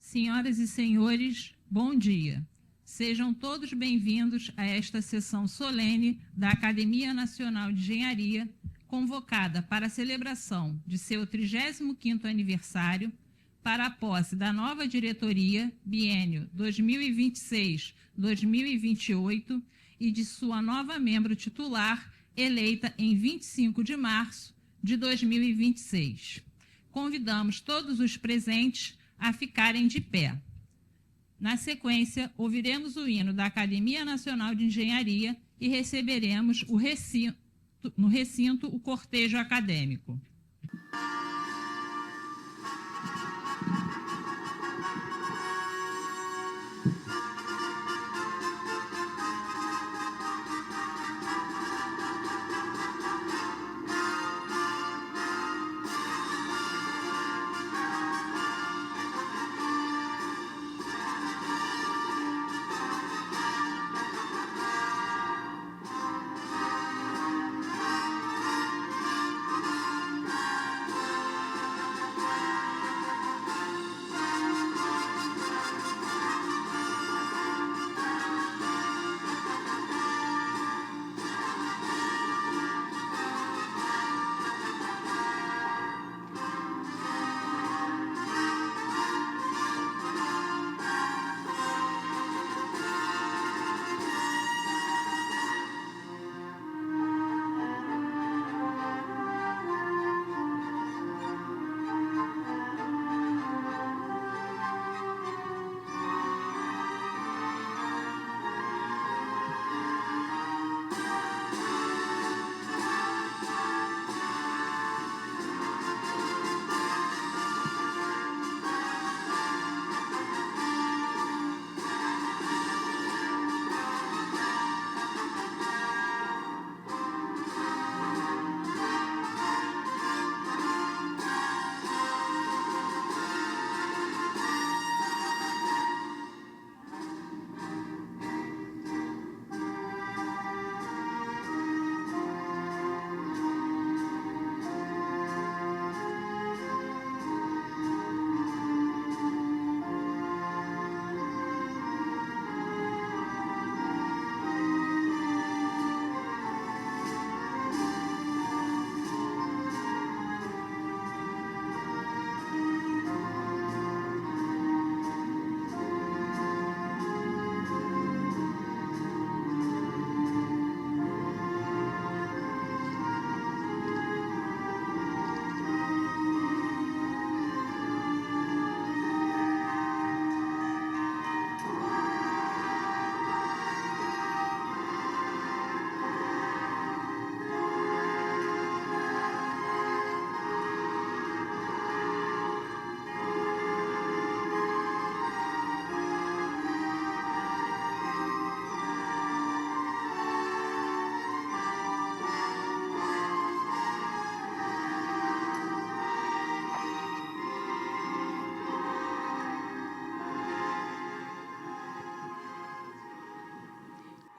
Senhoras e senhores, bom dia. Sejam todos bem-vindos a esta sessão solene da Academia Nacional de Engenharia, convocada para a celebração de seu 35º aniversário, para a posse da nova diretoria, biênio 2026-2028, e de sua nova membro titular, eleita em 25 de março de 2026. Convidamos todos os presentes a ficarem de pé. Na sequência, ouviremos o hino da Academia Nacional de Engenharia e receberemos no recinto o cortejo acadêmico.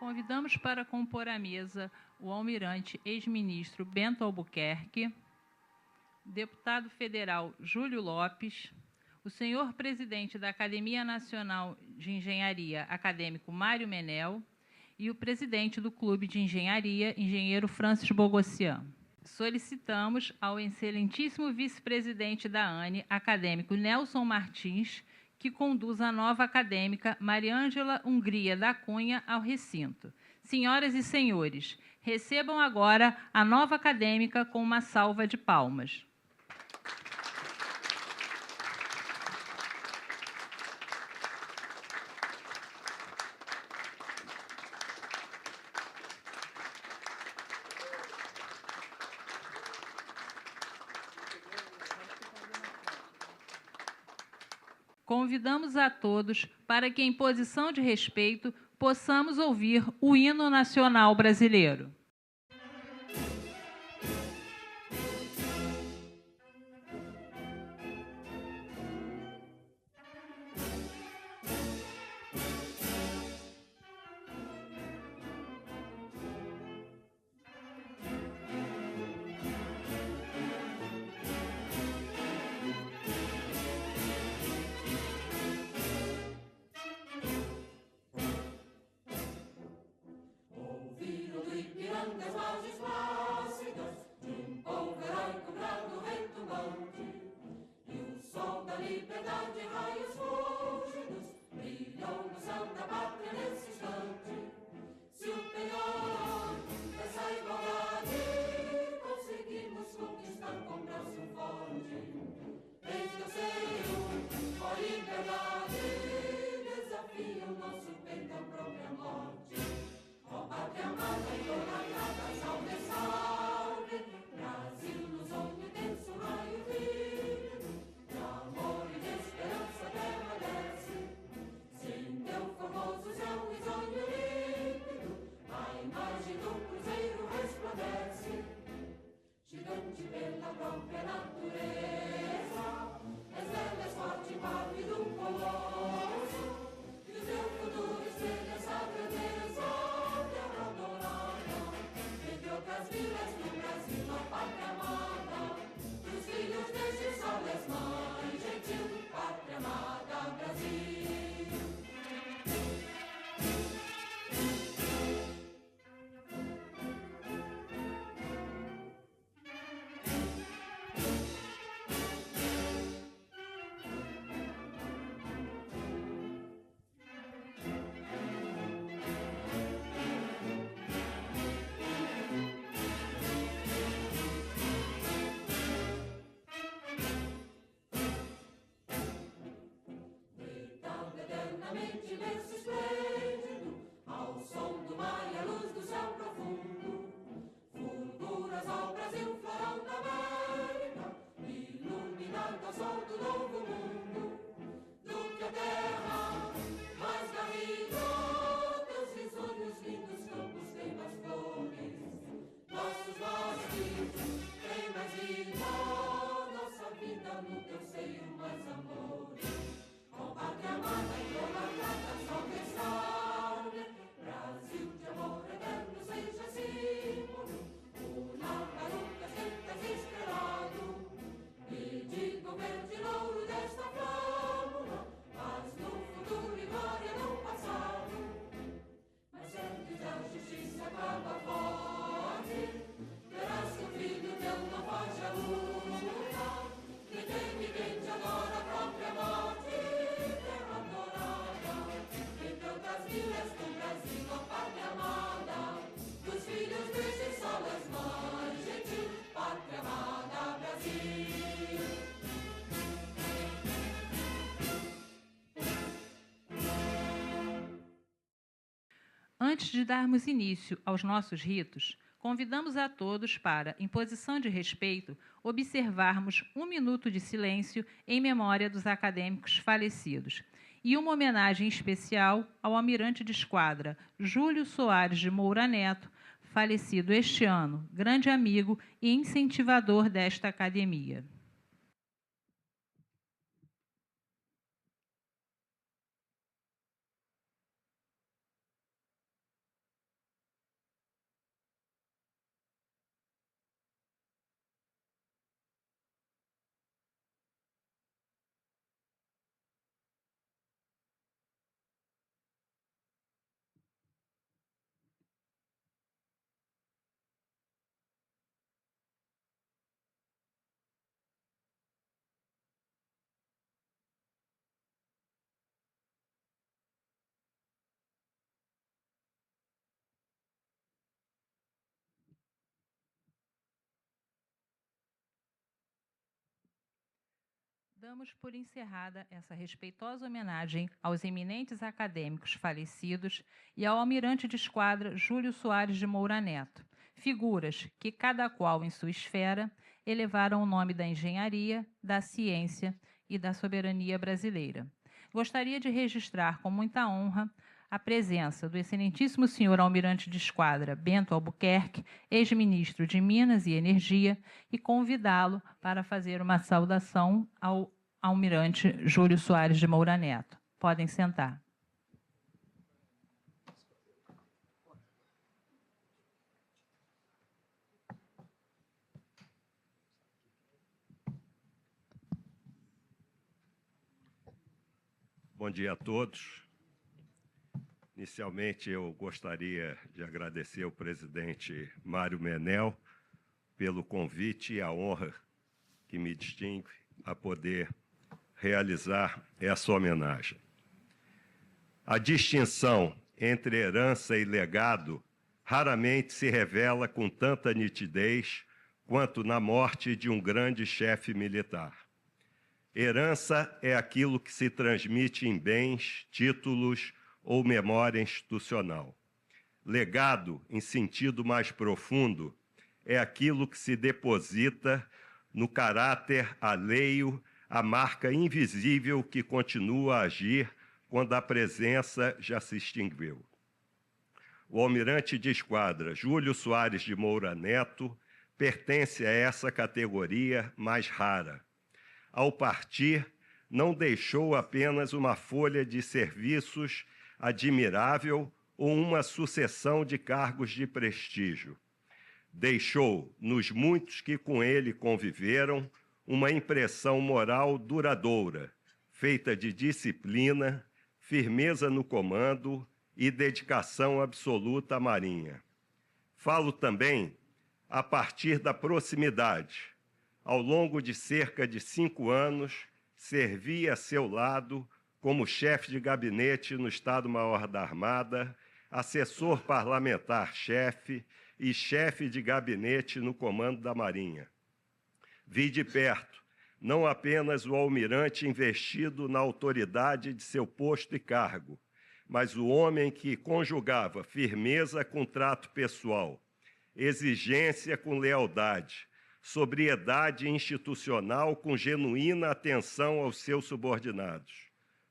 Convidamos para compor a mesa o almirante ex-ministro Bento Albuquerque, deputado federal Júlio Lopes, o senhor presidente da Academia Nacional de Engenharia, acadêmico Mário Menel, e o presidente do Clube de Engenharia, engenheiro Francis Bogossian. Solicitamos ao excelentíssimo vice-presidente da ANE, acadêmico Nelson Martins, que conduz a nova acadêmica Mariângela Hungria da Cunha ao recinto. Senhoras e senhores, recebam agora a nova acadêmica com uma salva de palmas. Convidamos a todos para que, em posição de respeito, possamos ouvir o hino nacional brasileiro. liberdade em raios fúlgidos brilham no céu da pátria nesse instante. Se o penhor dessa igualdade conseguimos conquistar com braço forte, eis que eu sei, ó liberdade, desafia o nosso peito à própria morte. Ó pátria amada e idolatrada, salve, salve, Brasil, no sonho denso, raio vívido, de amor e de esperança a terra desce. Se em teu formoso céu risonho límpido, a imagem do cruzeiro resplandece. Gigante pela própria natureza, és bela, és forte, pálido, um colosso, e o teu futuro espelha essa grandeza, terra adorada, entre outras vilas do Brasil, a pátria amada, dos filhos deste sol és mãe gentil, pátria amada, Brasil. Deitado eternamente berço esplêndido, ao som do mar e à luz do céu profundo, fulguras ao Brasil, florão da América, iluminado ao sol do novo mundo. Do que a terra mais garrida, teus risonhos lindos campos têm mais flores, nossos bosques têm mais vida, nossa vida no teu seio mais amores. Ó pátria amada e idolatrada, salve, salve, Brasil de amor eterno seja símbolo, o Nacarucas tentas estrelado, e diga o verde louro desta flâmula, paz no futuro e glória no passado. Mas antes da justiça acaba forte, verás que o filho teu não foge à luta, quem teme e quem te adora a própria morte, terra adorada, entre outras vilas do Brasil, a pátria amada, dos filhos deste sol és mãe gentil, pátria amada, Brasil. Antes de darmos início aos nossos ritos, convidamos a todos para, em posição de respeito, observarmos 1 minuto de silêncio em memória dos acadêmicos falecidos e uma homenagem especial ao almirante de esquadra Júlio Soares de Moura Neto, falecido este ano, grande amigo e incentivador desta academia. Damos por encerrada essa respeitosa homenagem aos eminentes acadêmicos falecidos e ao almirante de esquadra Júlio Soares de Moura Neto, figuras que, cada qual em sua esfera, elevaram o nome da engenharia, da ciência e da soberania brasileira. Gostaria de registrar com muita honra a presença do excelentíssimo senhor almirante de esquadra Bento Albuquerque, ex-ministro de Minas e Energia, e convidá-lo para fazer uma saudação ao almirante Júlio Soares de Moura Neto. Podem sentar. Bom dia a todos. Inicialmente, eu gostaria de agradecer ao presidente Mário Menel pelo convite e a honra que me distingue a poder realizar essa homenagem. A distinção entre herança e legado raramente se revela com tanta nitidez quanto na morte de um grande chefe militar. Herança é aquilo que se transmite em bens, títulos ou memória institucional. Legado, em sentido mais profundo, é aquilo que se deposita no caráter alheio, a marca invisível que continua a agir quando a presença já se extinguiu. O almirante de esquadra Júlio Soares de Moura Neto pertence a essa categoria mais rara. Ao partir, não deixou apenas uma folha de serviços admirável ou uma sucessão de cargos de prestígio. Deixou, nos muitos que com ele conviveram, uma impressão moral duradoura, feita de disciplina, firmeza no comando e dedicação absoluta à Marinha. Falo também a partir da proximidade. Ao longo de cerca de 5 anos, servi a seu lado como chefe de gabinete no Estado-Maior da Armada, assessor parlamentar-chefe e chefe de gabinete no comando da Marinha. Vi de perto, não apenas o almirante investido na autoridade de seu posto e cargo, mas o homem que conjugava firmeza com trato pessoal, exigência com lealdade, sobriedade institucional com genuína atenção aos seus subordinados.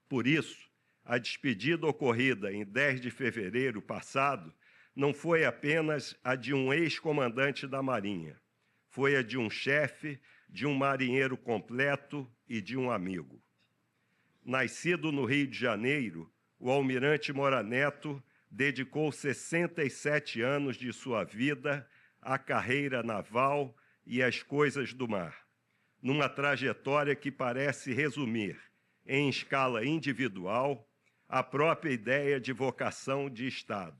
Por isso, a despedida ocorrida em 10 de fevereiro passado não foi apenas a de um ex-comandante da Marinha, foi a de um chefe, de um marinheiro completo e de um amigo. Nascido no Rio de Janeiro, o almirante Moura Neto dedicou 67 anos de sua vida à carreira naval e às coisas do mar, numa trajetória que parece resumir, em escala individual, a própria ideia de vocação de Estado.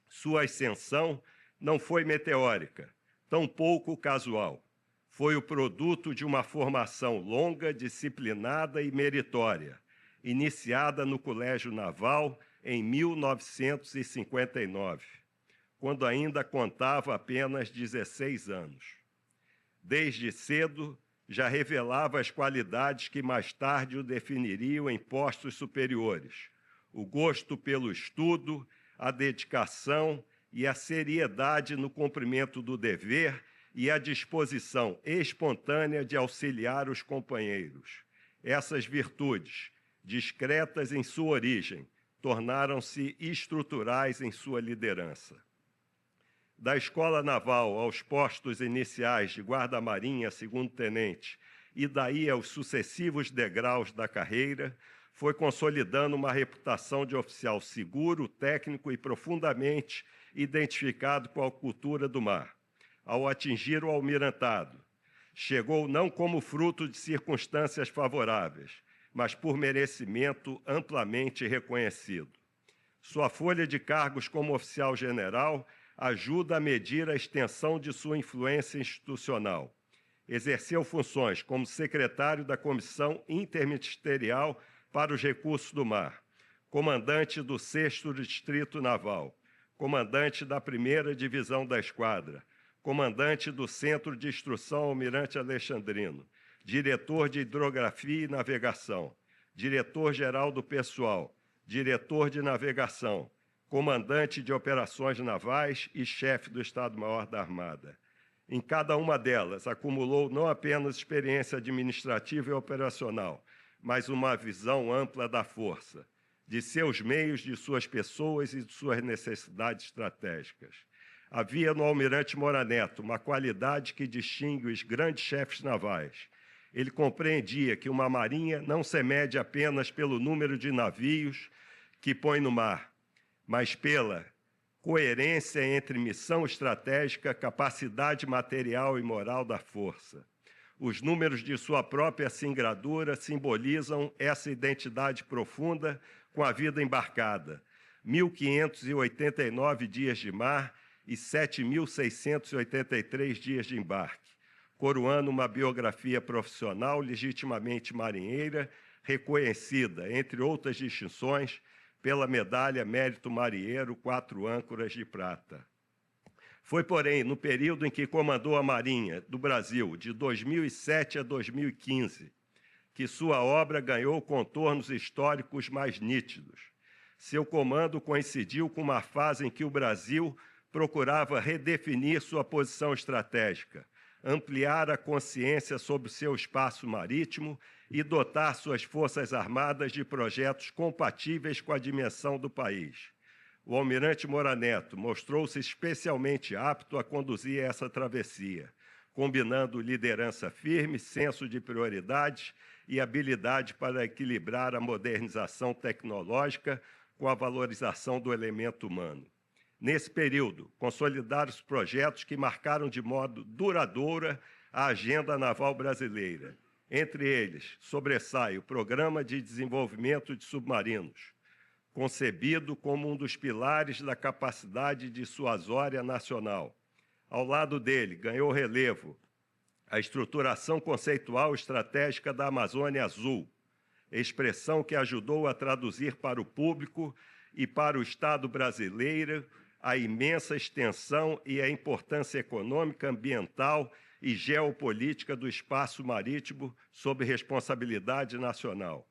Sua ascensão não foi meteórica, tampouco casual. Foi o produto de uma formação longa, disciplinada e meritória, iniciada no Colégio Naval em 1959, quando ainda contava apenas 16 anos. Desde cedo, já revelava as qualidades que mais tarde o definiriam em postos superiores: o gosto pelo estudo, a dedicação e a seriedade no cumprimento do dever e a disposição espontânea de auxiliar os companheiros. Essas virtudes, discretas em sua origem, tornaram-se estruturais em sua liderança. Da Escola Naval aos postos iniciais de guarda-marinha segundo-tenente e daí aos sucessivos degraus da carreira, foi consolidando uma reputação de oficial seguro, técnico e profundamente identificado com a cultura do mar. Ao atingir o almirantado, chegou não como fruto de circunstâncias favoráveis, mas por merecimento amplamente reconhecido. Sua folha de cargos como oficial general ajuda a medir a extensão de sua influência institucional. Exerceu funções como secretário da Comissão Interministerial para os Recursos do Mar, comandante do 6º Distrito Naval, comandante da 1ª Divisão da Esquadra, comandante do Centro de Instrução Almirante Alexandrino, diretor de Hidrografia e Navegação, diretor-geral do Pessoal, diretor de Navegação, comandante de operações navais e chefe do Estado-Maior da Armada. Em cada uma delas, acumulou não apenas experiência administrativa e operacional, mas uma visão ampla da força, de seus meios, de suas pessoas e de suas necessidades estratégicas. Havia no almirante Moura Neto uma qualidade que distingue os grandes chefes navais. Ele compreendia que uma marinha não se mede apenas pelo número de navios que põe no mar, mas pela coerência entre missão estratégica, capacidade material e moral da força. Os números de sua própria singradura simbolizam essa identidade profunda com a vida embarcada. 1.589 dias de mar e 7.683 dias de embarque. coroando uma biografia profissional legitimamente marinheira, reconhecida, entre outras distinções, pela medalha Mérito Marinheiro 4 âncoras de prata. Foi, porém, no período em que comandou a Marinha do Brasil, de 2007 a 2015, que sua obra ganhou contornos históricos mais nítidos. Seu comando coincidiu com uma fase em que o Brasil procurava redefinir sua posição estratégica, ampliar a consciência sobre seu espaço marítimo e dotar suas forças armadas de projetos compatíveis com a dimensão do país. O almirante Moura Neto mostrou-se especialmente apto a conduzir essa travessia, combinando liderança firme, senso de prioridades e habilidade para equilibrar a modernização tecnológica com a valorização do elemento humano. Nesse período, consolidaram os projetos que marcaram de modo duradouro a agenda naval brasileira. Entre eles, sobressai o Programa de Desenvolvimento de Submarinos, concebido como um dos pilares da capacidade dissuasória nacional. Ao lado dele, ganhou relevo a estruturação conceitual estratégica da Amazônia Azul, expressão que ajudou a traduzir para o público e para o Estado brasileiro a imensa extensão e a importância econômica, ambiental e geopolítica do espaço marítimo sob responsabilidade nacional.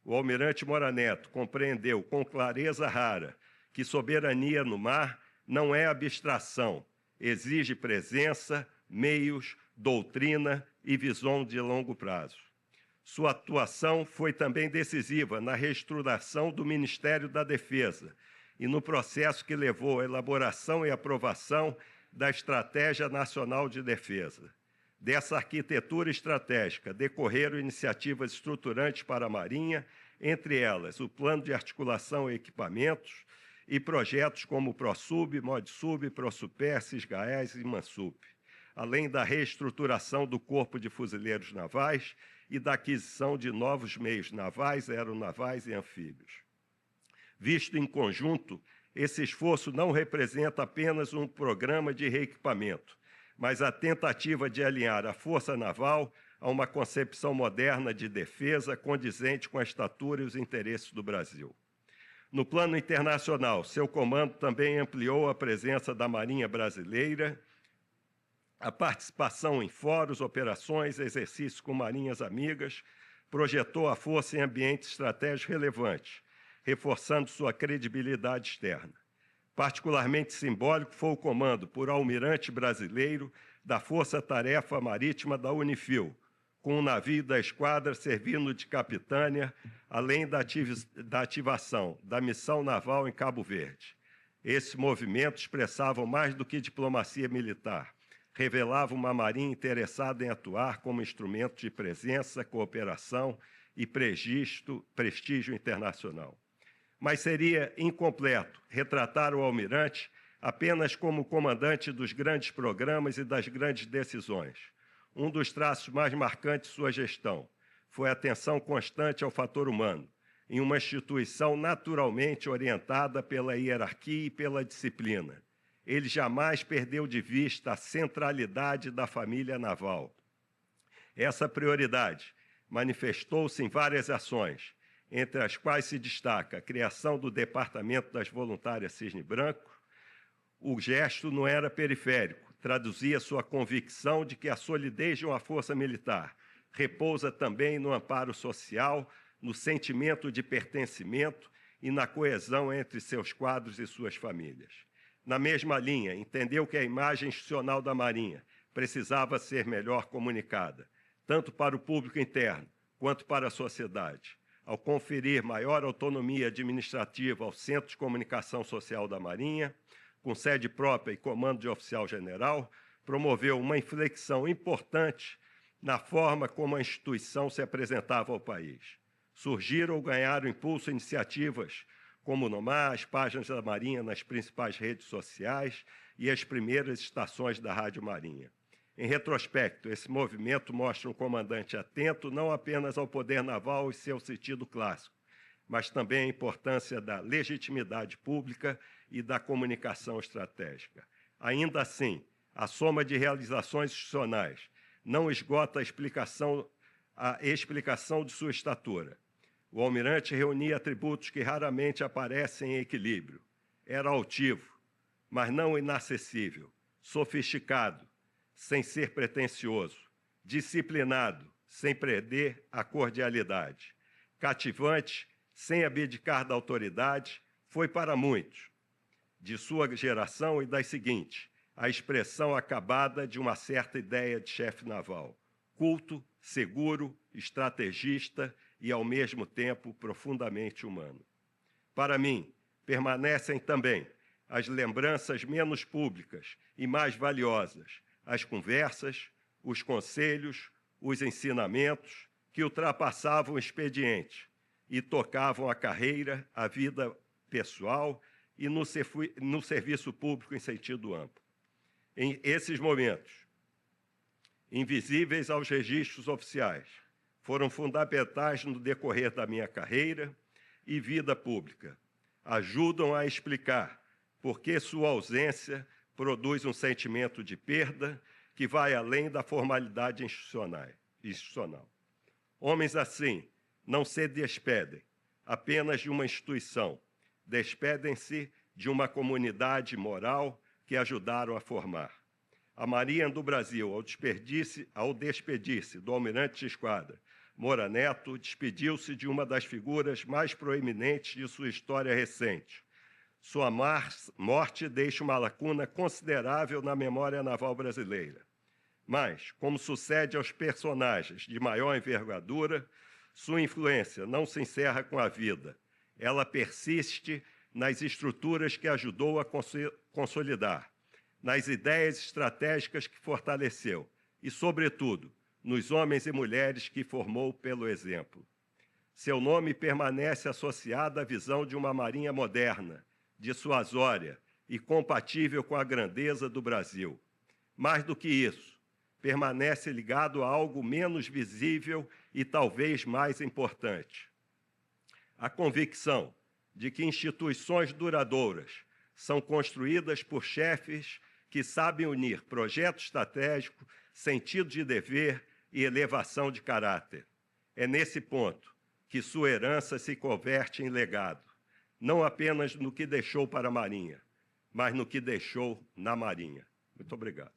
O almirante Moura Neto compreendeu com clareza rara que soberania no mar não é abstração, exige presença, meios, doutrina e visão de longo prazo. Sua atuação foi também decisiva na reestruturação do Ministério da Defesa e no processo que levou à elaboração e aprovação da Estratégia Nacional de Defesa. Dessa arquitetura estratégica decorreram iniciativas estruturantes para a Marinha, entre elas o Plano de Articulação e Equipamentos e projetos como o ProSub, ModSub, ProSuper, Cisgaes e Mansup, além da reestruturação do Corpo de Fuzileiros Navais e da aquisição de novos meios navais, aeronavais e anfíbios. Visto em conjunto, esse esforço não representa apenas um programa de reequipamento, mas a tentativa de alinhar a Força Naval a uma concepção moderna de defesa condizente com a estatura e os interesses do Brasil. No plano internacional, seu comando também ampliou a presença da Marinha Brasileira, a participação em fóruns, operações, exercícios com marinhas amigas, projetou a força em ambientes estratégicos relevantes, reforçando sua credibilidade externa. Particularmente simbólico foi o comando por almirante brasileiro da Força Tarefa Marítima da Unifil, com um navio da esquadra servindo de capitânia, além da ativação da missão naval em Cabo Verde. Esse movimento expressava mais do que diplomacia militar, revelava uma marinha interessada em atuar como instrumento de presença, cooperação e prestígio internacional. Mas seria incompleto retratar o almirante apenas como comandante dos grandes programas e das grandes decisões. Um dos traços mais marcantes de sua gestão foi a atenção constante ao fator humano, em uma instituição naturalmente orientada pela hierarquia e pela disciplina. Ele jamais perdeu de vista a centralidade da família naval. Essa prioridade manifestou-se em várias ações, entre as quais se destaca a criação do Departamento das Voluntárias Cisne Branco. O gesto não era periférico, traduzia sua convicção de que a solidez de uma força militar repousa também no amparo social, no sentimento de pertencimento e na coesão entre seus quadros e suas famílias. Na mesma linha, entendeu que a imagem institucional da Marinha precisava ser melhor comunicada, tanto para o público interno quanto para a sociedade. Ao conferir maior autonomia administrativa ao Centro de Comunicação Social da Marinha, com sede própria e comando de oficial-general, promoveu uma inflexão importante na forma como a instituição se apresentava ao país. Surgiram ou ganharam impulso iniciativas como o Nomar, as páginas da Marinha nas principais redes sociais e as primeiras estações da Rádio Marinha. Em retrospecto, esse movimento mostra um comandante atento não apenas ao poder naval e seu sentido clássico, mas também a importância da legitimidade pública e da comunicação estratégica. Ainda assim, a soma de realizações institucionais não esgota a explicação de sua estatura. O almirante reunia atributos que raramente aparecem em equilíbrio. Era altivo, mas não inacessível, sofisticado, sem ser pretensioso, disciplinado, sem perder a cordialidade, cativante, sem abdicar da autoridade, foi para muitos, de sua geração e das seguintes, a expressão acabada de uma certa ideia de chefe naval, culto, seguro, estrategista e, ao mesmo tempo, profundamente humano. Para mim, permanecem também as lembranças menos públicas e mais valiosas, as conversas, os conselhos, os ensinamentos que ultrapassavam o expediente e tocavam a carreira, a vida pessoal e no serviço público em sentido amplo. Em esses momentos, invisíveis aos registros oficiais, foram fundamentais no decorrer da minha carreira e vida pública. Ajudam a explicar por que sua ausência produz um sentimento de perda que vai além da formalidade institucional. Homens assim não se despedem apenas de uma instituição, despedem-se de uma comunidade moral que ajudaram a formar. A Marinha do Brasil, ao despedir-se do almirante de esquadra Moura Neto, despediu-se de uma das figuras mais proeminentes de sua história recente. Sua morte deixa uma lacuna considerável na memória naval brasileira. Mas, como sucede aos personagens de maior envergadura, sua influência não se encerra com a vida. Ela persiste nas estruturas que ajudou a consolidar, nas ideias estratégicas que fortaleceu e, sobretudo, nos homens e mulheres que formou pelo exemplo. Seu nome permanece associado à visão de uma marinha moderna, dissuasória e compatível com a grandeza do Brasil. Mais do que isso, permanece ligado a algo menos visível e talvez mais importante. A convicção de que instituições duradouras são construídas por chefes que sabem unir projeto estratégico, sentido de dever e elevação de caráter. É nesse ponto que sua herança se converte em legado, não apenas no que deixou para a Marinha, mas no que deixou na Marinha. Muito obrigado.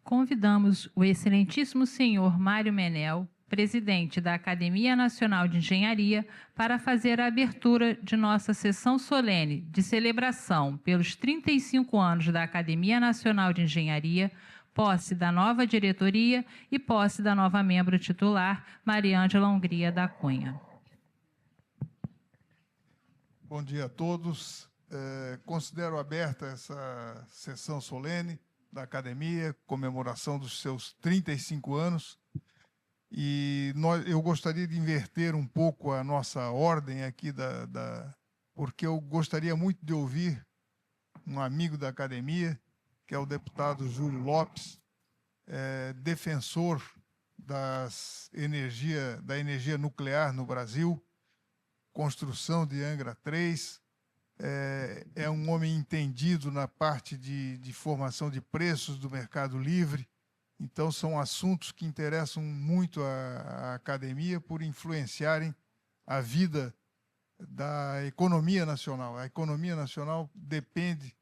Convidamos o excelentíssimo senhor Mário Menel, presidente da Academia Nacional de Engenharia, para fazer a abertura de nossa sessão solene de celebração pelos 35 anos da Academia Nacional de Engenharia, posse da nova diretoria e posse da nova membro titular, Mariângela Hungria da Cunha. Bom dia a todos. Considero aberta essa sessão solene da Academia, comemoração dos seus 35 anos. E eu gostaria de inverter um pouco a nossa ordem aqui, porque eu gostaria muito de ouvir um amigo da Academia, que é o deputado Júlio Lopes, defensor da energia nuclear no Brasil, construção de Angra 3, é um homem entendido na parte de formação de preços do mercado livre. Então, são assuntos que interessam muito a academia por influenciarem a vida da economia nacional. A economia nacional depende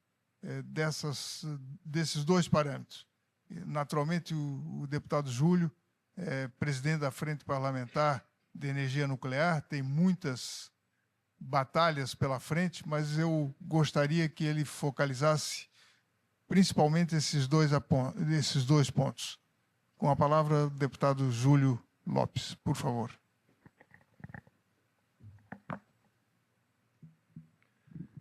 desses dois parâmetros. Naturalmente, o deputado Júlio é presidente da Frente Parlamentar de Energia Nuclear, tem muitas batalhas pela frente, mas eu gostaria que ele focalizasse principalmente esses dois pontos. Com a palavra, o deputado Júlio Lopes, por favor.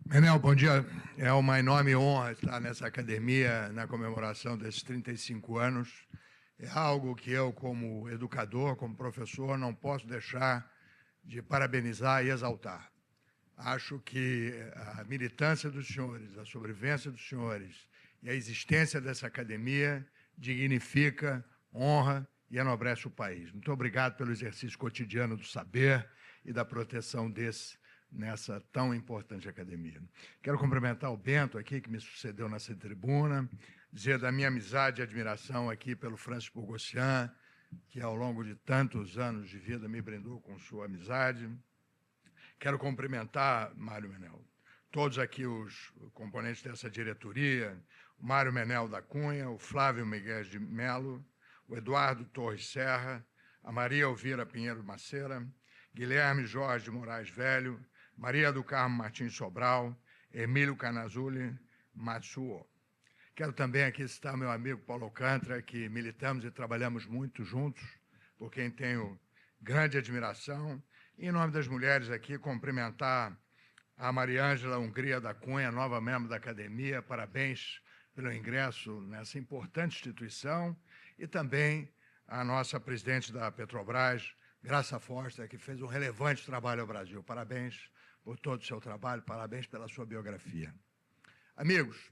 Menel, bom dia. É uma enorme honra estar nessa academia na comemoração desses 35 anos. É algo que eu, como educador, como professor, não posso deixar de parabenizar e exaltar. Acho que a militância dos senhores, a sobrevivência dos senhores E a existência dessa academia dignifica, honra e enobrece o país. Muito obrigado pelo exercício cotidiano do saber e da proteção nessa tão importante academia. Quero cumprimentar o Bento aqui, que me sucedeu nessa tribuna, dizer da minha amizade e admiração aqui pelo Francis Bogossian, que ao longo de tantos anos de vida me brindou com sua amizade. Quero cumprimentar, Mário Menel, todos aqui os componentes dessa diretoria, o Mário Menel da Cunha, o Flávio Miguel de Melo, o Eduardo Torres Serra, a Maria Elvira Pinheiro Macera, Guilherme Jorge de Moraes Velho, Maria do Carmo Martins Sobral, Emílio Canazulli Matsuo. Quero também aqui citar meu amigo Paulo Alcântara, que militamos e trabalhamos muito juntos, por quem tenho grande admiração. E, em nome das mulheres aqui, cumprimentar a Mariângela Hungria da Cunha, nova membro da academia. Parabéns pelo ingresso nessa importante instituição. E também a nossa presidente da Petrobras, Graça Foster, que fez um relevante trabalho ao Brasil. Parabéns por todo o seu trabalho, parabéns pela sua biografia. Amigos,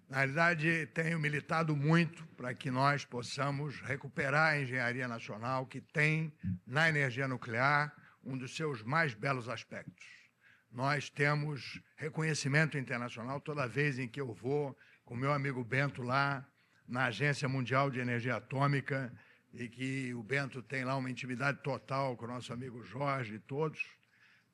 na realidade, tenho militado muito para que nós possamos recuperar a engenharia nacional, que tem, na energia nuclear, um dos seus mais belos aspectos. Nós temos reconhecimento internacional toda vez em que eu vou com meu amigo Bento lá, na Agência Mundial de Energia Atômica, e que o Bento tem lá uma intimidade total com o nosso amigo Jorge e todos.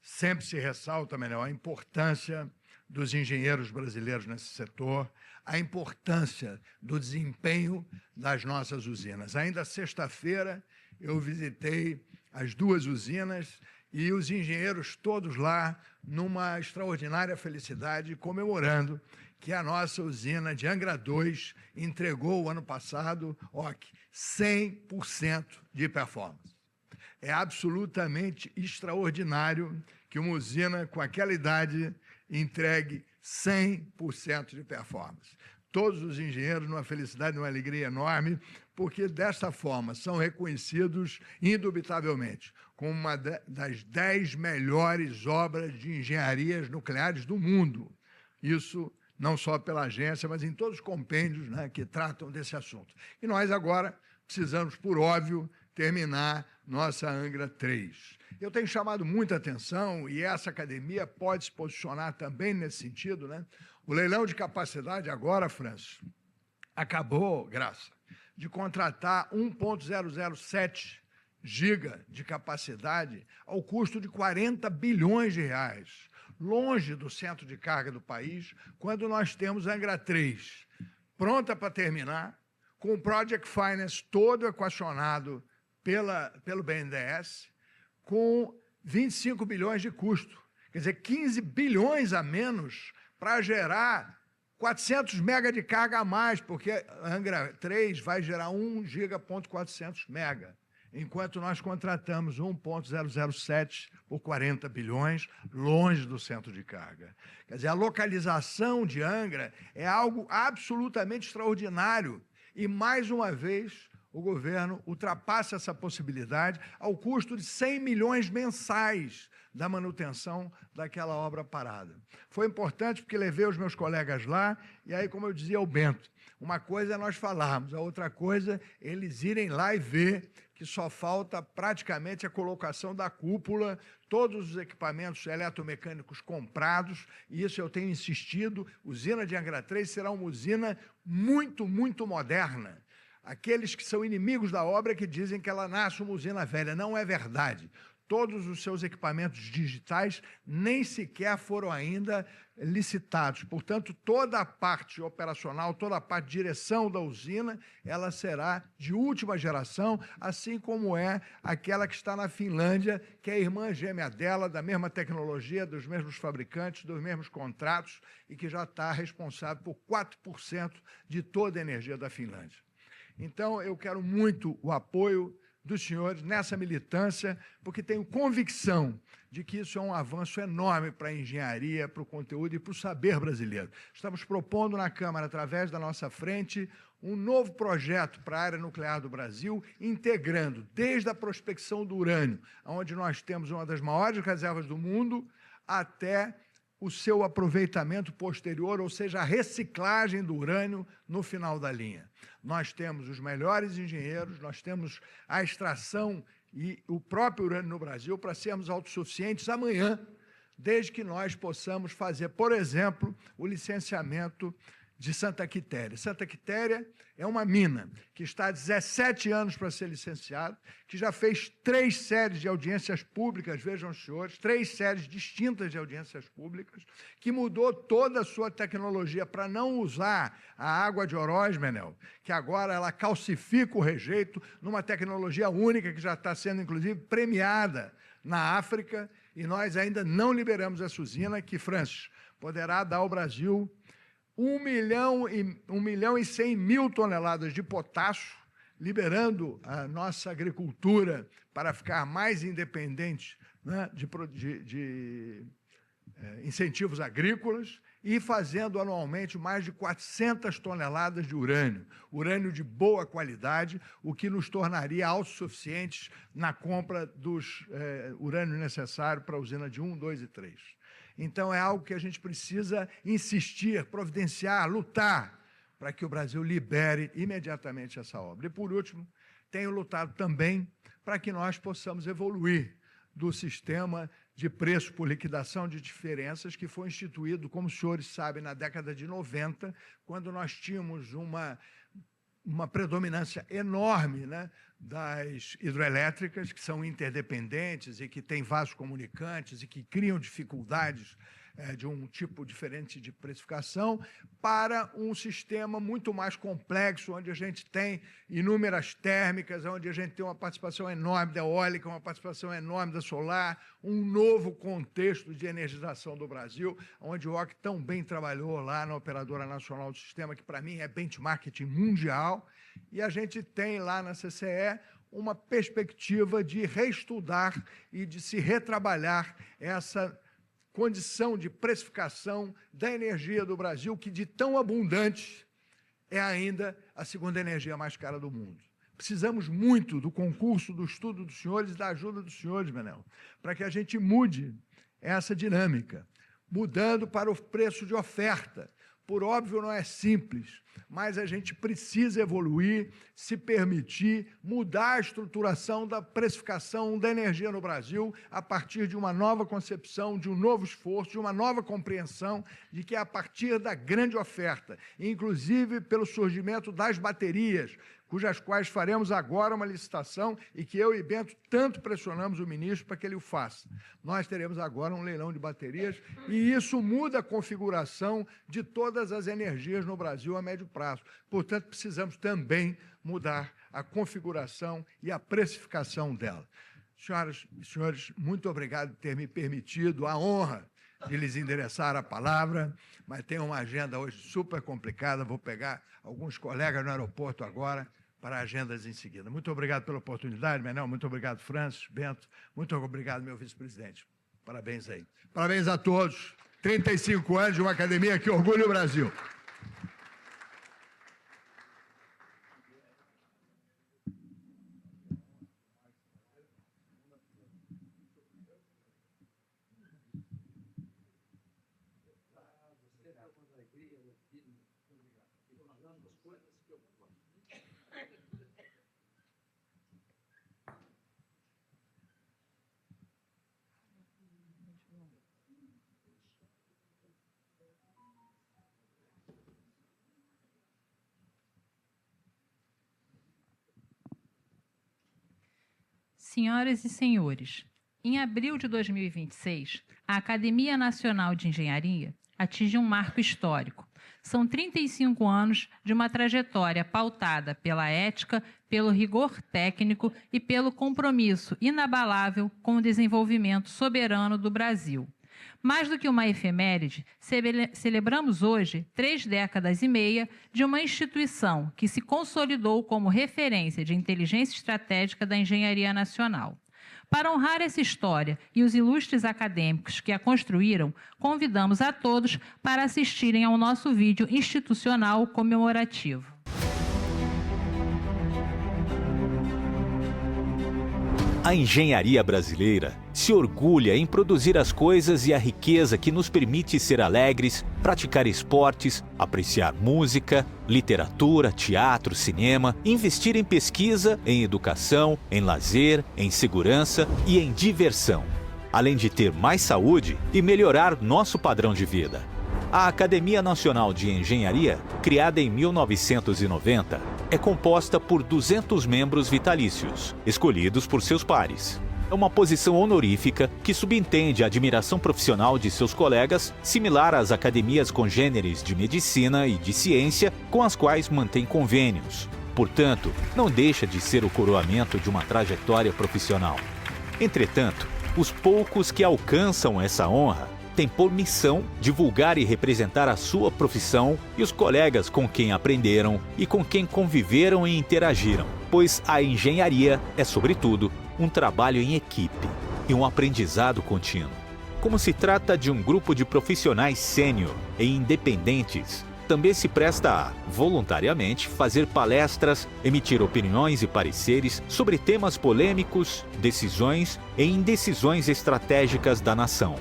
Sempre se ressalta, melhor, a importância dos engenheiros brasileiros nesse setor, a importância do desempenho das nossas usinas. Ainda sexta-feira, eu visitei as duas usinas e os engenheiros todos lá, numa extraordinária felicidade, comemorando que a nossa usina de Angra 2 entregou o ano passado, 100% de performance. É absolutamente extraordinário que uma usina com aquela idade entregue 100% de performance. Todos os engenheiros, numa felicidade, numa alegria enorme, porque, desta forma, são reconhecidos, indubitavelmente, como uma das 10 melhores obras de engenharias nucleares do mundo. Isso não só pela agência, mas em todos os compêndios, né, que tratam desse assunto. E nós agora precisamos, por óbvio, terminar nossa Angra 3. Eu tenho chamado muita atenção, e essa academia pode se posicionar também nesse sentido, né? O leilão de capacidade agora, Franço, acabou, Graça, de contratar 1,007 giga de capacidade ao custo de 40 bilhões de reais, longe do centro de carga do país, quando nós temos a Angra 3 pronta para terminar, com o Project Finance todo equacionado pelo BNDES, com 25 bilhões de custo. Quer dizer, 15 bilhões a menos para gerar 400 mega de carga a mais, porque a Angra 3 vai gerar 1 giga.400 mega, enquanto nós contratamos 1,007 por 40 bilhões, longe do centro de carga. Quer dizer, a localização de Angra é algo absolutamente extraordinário e, mais uma vez, o governo ultrapassa essa possibilidade ao custo de 100 milhões mensais da manutenção daquela obra parada. Foi importante porque levei os meus colegas lá e aí, como eu dizia ao Bento, uma coisa é nós falarmos, a outra coisa é eles irem lá e ver que só falta praticamente a colocação da cúpula, todos os equipamentos eletromecânicos comprados, e isso eu tenho insistido, a usina de Angra 3 será uma usina muito, muito moderna. Aqueles que são inimigos da obra que dizem que ela nasce uma usina velha. Não é verdade. Todos os seus equipamentos digitais nem sequer foram ainda licitados. Portanto, toda a parte operacional, toda a parte de direção da usina, ela será de última geração, assim como é aquela que está na Finlândia, que é a irmã gêmea dela, da mesma tecnologia, dos mesmos fabricantes, dos mesmos contratos, e que já está responsável por 4% de toda a energia da Finlândia. Então, eu quero muito o apoio dos senhores nessa militância, porque tenho convicção de que isso é um avanço enorme para a engenharia, para o conteúdo e para o saber brasileiro. Estamos propondo na Câmara, através da nossa frente, um novo projeto para a área nuclear do Brasil, integrando desde a prospecção do urânio, onde nós temos uma das maiores reservas do mundo, até o seu aproveitamento posterior, ou seja, a reciclagem do urânio no final da linha. Nós temos os melhores engenheiros, nós temos a extração e o próprio urânio no Brasil para sermos autossuficientes amanhã, desde que nós possamos fazer, por exemplo, o licenciamento de Santa Quitéria. Santa Quitéria é uma mina que está há 17 anos para ser licenciada, que já fez 3 séries de audiências públicas, vejam os senhores, 3 séries distintas de audiências públicas, que mudou toda a sua tecnologia para não usar a água de Oroz, Manel, que agora ela calcifica o rejeito numa tecnologia única que já está sendo, inclusive, premiada na África, e nós ainda não liberamos essa usina, que, Francis, poderá dar ao Brasil 1.100.000 toneladas de potássio, liberando a nossa agricultura para ficar mais independente, né, de incentivos agrícolas, e fazendo anualmente mais de 400 toneladas de urânio de boa qualidade, o que nos tornaria autossuficientes na compra dos urânios necessários para a usina de 1, 2 e 3. Então, é algo que a gente precisa insistir, providenciar, lutar, para que o Brasil libere imediatamente essa obra. E, por último, tenho lutado também para que nós possamos evoluir do sistema de preço por liquidação de diferenças que foi instituído, como os senhores sabem, na década de 90, quando nós tínhamos uma predominância enorme, né, das hidrelétricas, que são interdependentes e que têm vasos comunicantes e que criam dificuldades de um tipo diferente de precificação, para um sistema muito mais complexo, onde a gente tem inúmeras térmicas, onde a gente tem uma participação enorme da eólica, uma participação enorme da solar, um novo contexto de energização do Brasil, onde o OC tão bem trabalhou lá na Operadora Nacional do Sistema, que para mim é benchmarking mundial, e a gente tem lá na CCE uma perspectiva de reestudar e de se retrabalhar essa condição de precificação da energia do Brasil, que de tão abundante é ainda a segunda energia mais cara do mundo. Precisamos muito do concurso, do estudo dos senhores e da ajuda dos senhores, Manel, para que a gente mude essa dinâmica, mudando para o preço de oferta. Por óbvio, não é simples, mas a gente precisa evoluir, se permitir, mudar a estruturação da precificação da energia no Brasil a partir de uma nova concepção, de um novo esforço, de uma nova compreensão de que é a partir da grande oferta, inclusive pelo surgimento das baterias, cujas quais faremos agora uma licitação e que eu e Bento tanto pressionamos o ministro para que ele o faça. Nós teremos agora um leilão de baterias e isso muda a configuração de todas as energias no Brasil a médio prazo. Portanto, precisamos também mudar a configuração e a precificação dela. Senhoras e senhores, muito obrigado por ter me permitido a honra de lhes endereçar a palavra, mas tem uma agenda hoje super complicada, vou pegar alguns colegas no aeroporto agora para agendas em seguida. Muito obrigado pela oportunidade, Manel, muito obrigado, Francis, Bento, muito obrigado, meu vice-presidente. Parabéns aí. Parabéns a todos. 35 anos de uma academia que orgulha o Brasil. Senhoras e senhores, em abril de 2026, a Academia Nacional de Engenharia atinge um marco histórico. São 35 anos de uma trajetória pautada pela ética, pelo rigor técnico e pelo compromisso inabalável com o desenvolvimento soberano do Brasil. Mais do que uma efeméride, celebramos hoje 3 décadas e meia de uma instituição que se consolidou como referência de inteligência estratégica da engenharia nacional. Para honrar essa história e os ilustres acadêmicos que a construíram, convidamos a todos para assistirem ao nosso vídeo institucional comemorativo. A engenharia brasileira se orgulha em produzir as coisas e a riqueza que nos permite ser alegres, praticar esportes, apreciar música, literatura, teatro, cinema, investir em pesquisa, em educação, em lazer, em segurança e em diversão, além de ter mais saúde e melhorar nosso padrão de vida. A Academia Nacional de Engenharia, criada em 1990, é composta por 200 membros vitalícios, escolhidos por seus pares. É uma posição honorífica que subentende a admiração profissional de seus colegas, similar às academias congêneres de medicina e de ciência, com as quais mantém convênios. Portanto, não deixa de ser o coroamento de uma trajetória profissional. Entretanto, os poucos que alcançam essa honra têm por missão divulgar e representar a sua profissão e os colegas com quem aprenderam e com quem conviveram e interagiram, pois a engenharia é, sobretudo, um trabalho em equipe e um aprendizado contínuo. Como se trata de um grupo de profissionais sênior e independentes, também se presta a, voluntariamente, fazer palestras, emitir opiniões e pareceres sobre temas polêmicos, decisões e indecisões estratégicas da nação.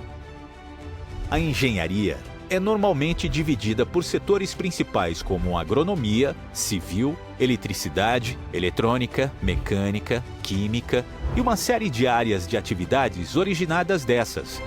A engenharia é normalmente dividida por setores principais como agronomia, civil, eletricidade, eletrônica, mecânica, química e uma série de áreas de atividades originadas dessas.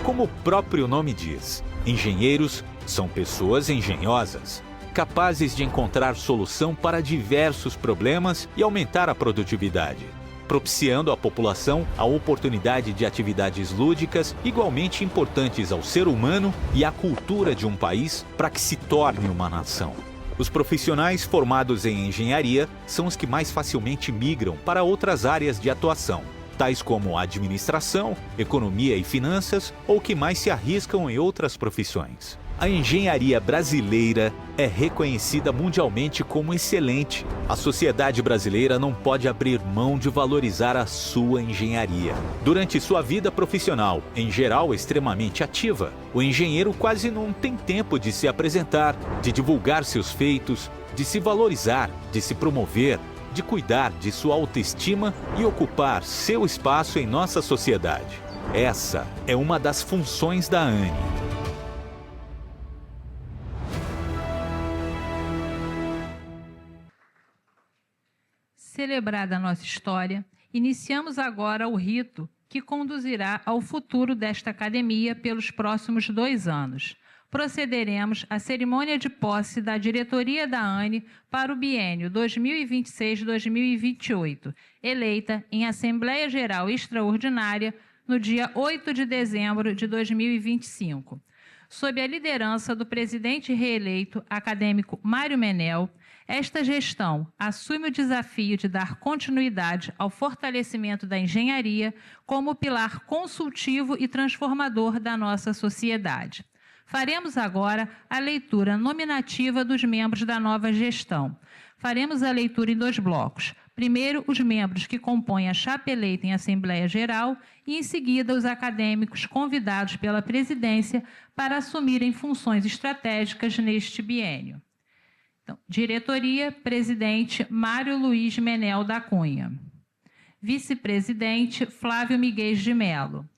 Como o próprio nome diz, engenheiros são pessoas engenhosas, capazes de encontrar solução para diversos problemas e aumentar a produtividade, propiciando à população a oportunidade de atividades lúdicas igualmente importantes ao ser humano e à cultura de um país para que se torne uma nação. Os profissionais formados em engenharia são os que mais facilmente migram para outras áreas de atuação, tais como administração, economia e finanças, ou que mais se arriscam em outras profissões. A engenharia brasileira é reconhecida mundialmente como excelente. A sociedade brasileira não pode abrir mão de valorizar a sua engenharia. Durante sua vida profissional, em geral extremamente ativa, o engenheiro quase não tem tempo de se apresentar, de divulgar seus feitos, de se valorizar, de se promover, de cuidar de sua autoestima e ocupar seu espaço em nossa sociedade. Essa é uma das funções da ANE. Celebrada a nossa história, iniciamos agora o rito que conduzirá ao futuro desta academia pelos próximos 2 anos. Procederemos à cerimônia de posse da diretoria da ANE para o biênio 2026-2028, eleita em Assembleia Geral Extraordinária no dia 8 de dezembro de 2025. Sob a liderança do presidente reeleito acadêmico Mário Menel, esta gestão assume o desafio de dar continuidade ao fortalecimento da engenharia como pilar consultivo e transformador da nossa sociedade. Faremos agora a leitura nominativa dos membros da nova gestão. Faremos a leitura em 2 blocos. Primeiro, os membros que compõem a chapa eleita em Assembleia Geral e, em seguida, os acadêmicos convidados pela presidência para assumirem funções estratégicas neste biênio. Então, diretoria, presidente Mário Luiz Menel da Cunha. Vice-presidente Flávio Miguel de Melo.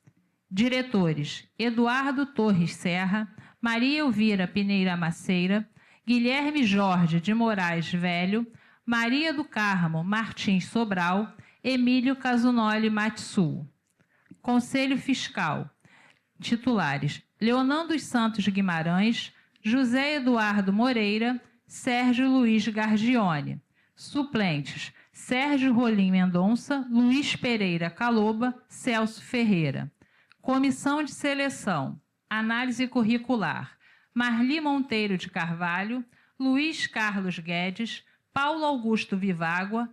Diretores, Eduardo Torres Serra, Maria Elvira Pineira Maceira, Guilherme Jorge de Moraes Velho, Maria do Carmo Martins Sobral, Emílio Casunoli Matsul. Conselho Fiscal. Titulares, Leonando Santos Guimarães, José Eduardo Moreira, Sérgio Luiz Gargione. Suplentes, Sérgio Rolim Mendonça, Luiz Pereira Caloba, Celso Ferreira. Comissão de Seleção, Análise Curricular, Marli Monteiro de Carvalho, Luiz Carlos Guedes, Paulo Augusto Viváqua,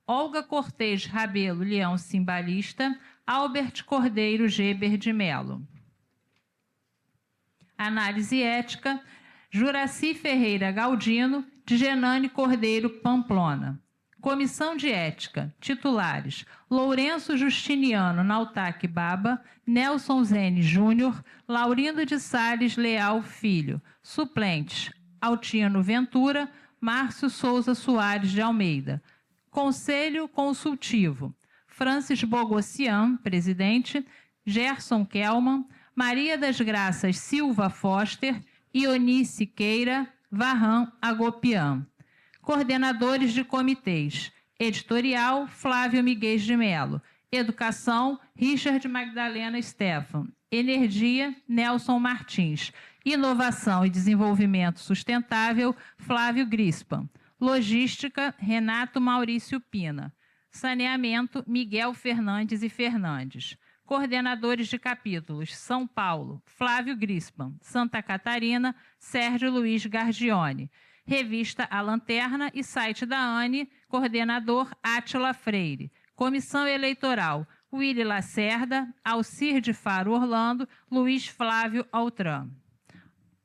Olga Cortez Rabelo Leão Cimbalista, Albert Cordeiro Geber de Melo. Análise Ética, Juraci Ferreira Galdino, de Genane Cordeiro Pamplona. Comissão de Ética, titulares, Lourenço Justiniano Nautac Baba, Nelson Zene Júnior, Laurindo de Sales Leal Filho. Suplentes, Altino Ventura, Márcio Souza Soares de Almeida. Conselho Consultivo: Francis Bogossian, presidente, Gerson Kelman, Maria das Graças Silva Foster, Ionice Queira, Varran Agopian. Coordenadores de comitês: Editorial, Flávio Miguel de Mello. Educação, Richard Magdalena Stefan. Energia, Nelson Martins. Inovação e Desenvolvimento Sustentável, Flávio Grispan. Logística, Renato Maurício Pina. Saneamento, Miguel Fernandes e Fernandes. Coordenadores de capítulos: São Paulo, Flávio Grispan. Santa Catarina, Sérgio Luiz Gargione. Revista A Lanterna e site da ANE, coordenador Átila Freire. Comissão Eleitoral: Willy Lacerda, Alcir de Faro Orlando, Luiz Flávio Altran.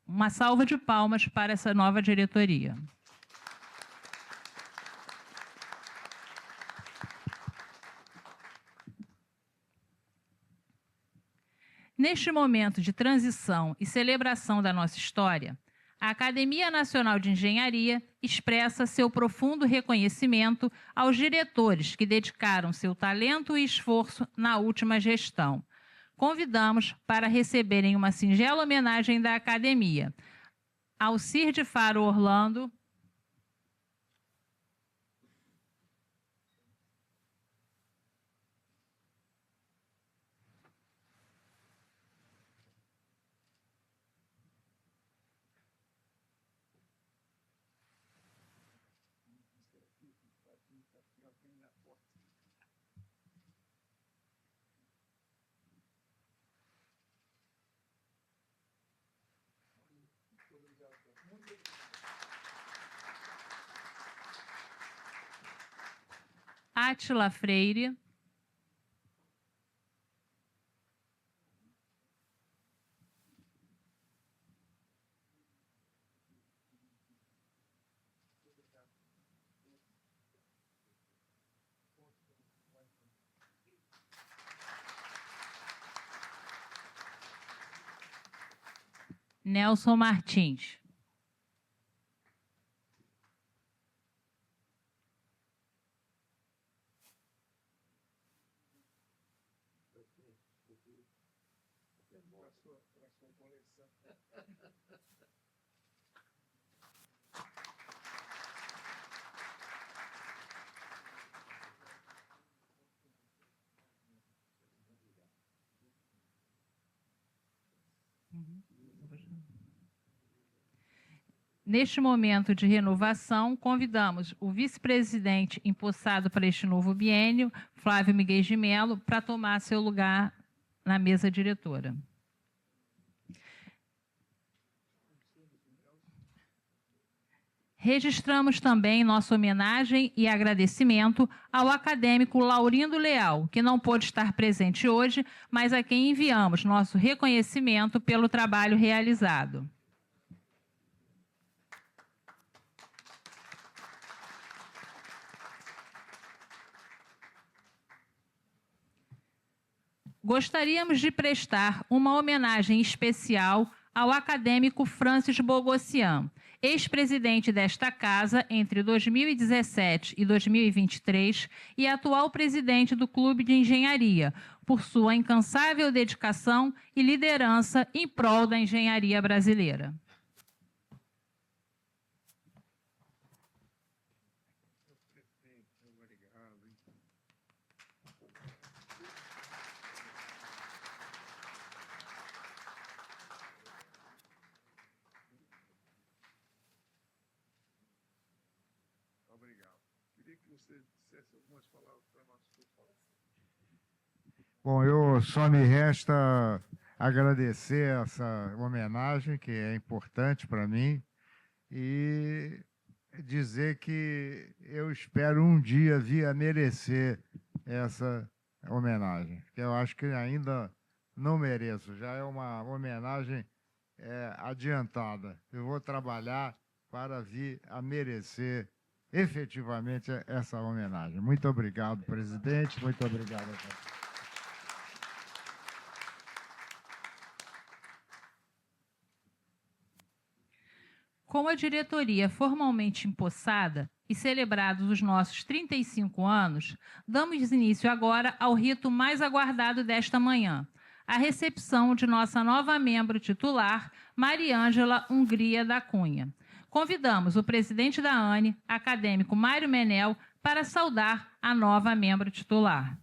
Uma salva de palmas para essa nova diretoria. Neste momento de transição e celebração da nossa história, a Academia Nacional de Engenharia expressa seu profundo reconhecimento aos diretores que dedicaram seu talento e esforço na última gestão. Convidamos para receberem uma singela homenagem da Academia: Alcir de Faro Orlando, Átila Freire, Nelson Martins. Neste momento de renovação, convidamos o vice-presidente empossado para este novo biênio, Flávio Miguel de Mello, para tomar seu lugar na mesa diretora. Registramos também nossa homenagem e agradecimento ao acadêmico Laurindo Leal, que não pôde estar presente hoje, mas a quem enviamos nosso reconhecimento pelo trabalho realizado. Gostaríamos de prestar uma homenagem especial ao acadêmico Francis Bogossian, ex-presidente desta casa entre 2017 e 2023 e atual presidente do Clube de Engenharia, por sua incansável dedicação e liderança em prol da engenharia brasileira. Bom, eu só me resta agradecer essa homenagem, que é importante para mim, e dizer que eu espero um dia vir a merecer essa homenagem, porque eu acho que ainda não mereço, já é uma homenagem adiantada. Eu vou trabalhar para vir a merecer efetivamente essa homenagem. Muito obrigado, presidente, muito obrigado a todos. Com a diretoria formalmente empossada e celebrados os nossos 35 anos, damos início agora ao rito mais aguardado desta manhã, a recepção de nossa nova membro titular, Mariângela Hungria da Cunha. Convidamos o presidente da ANE, acadêmico Mário Menel, para saudar a nova membro titular.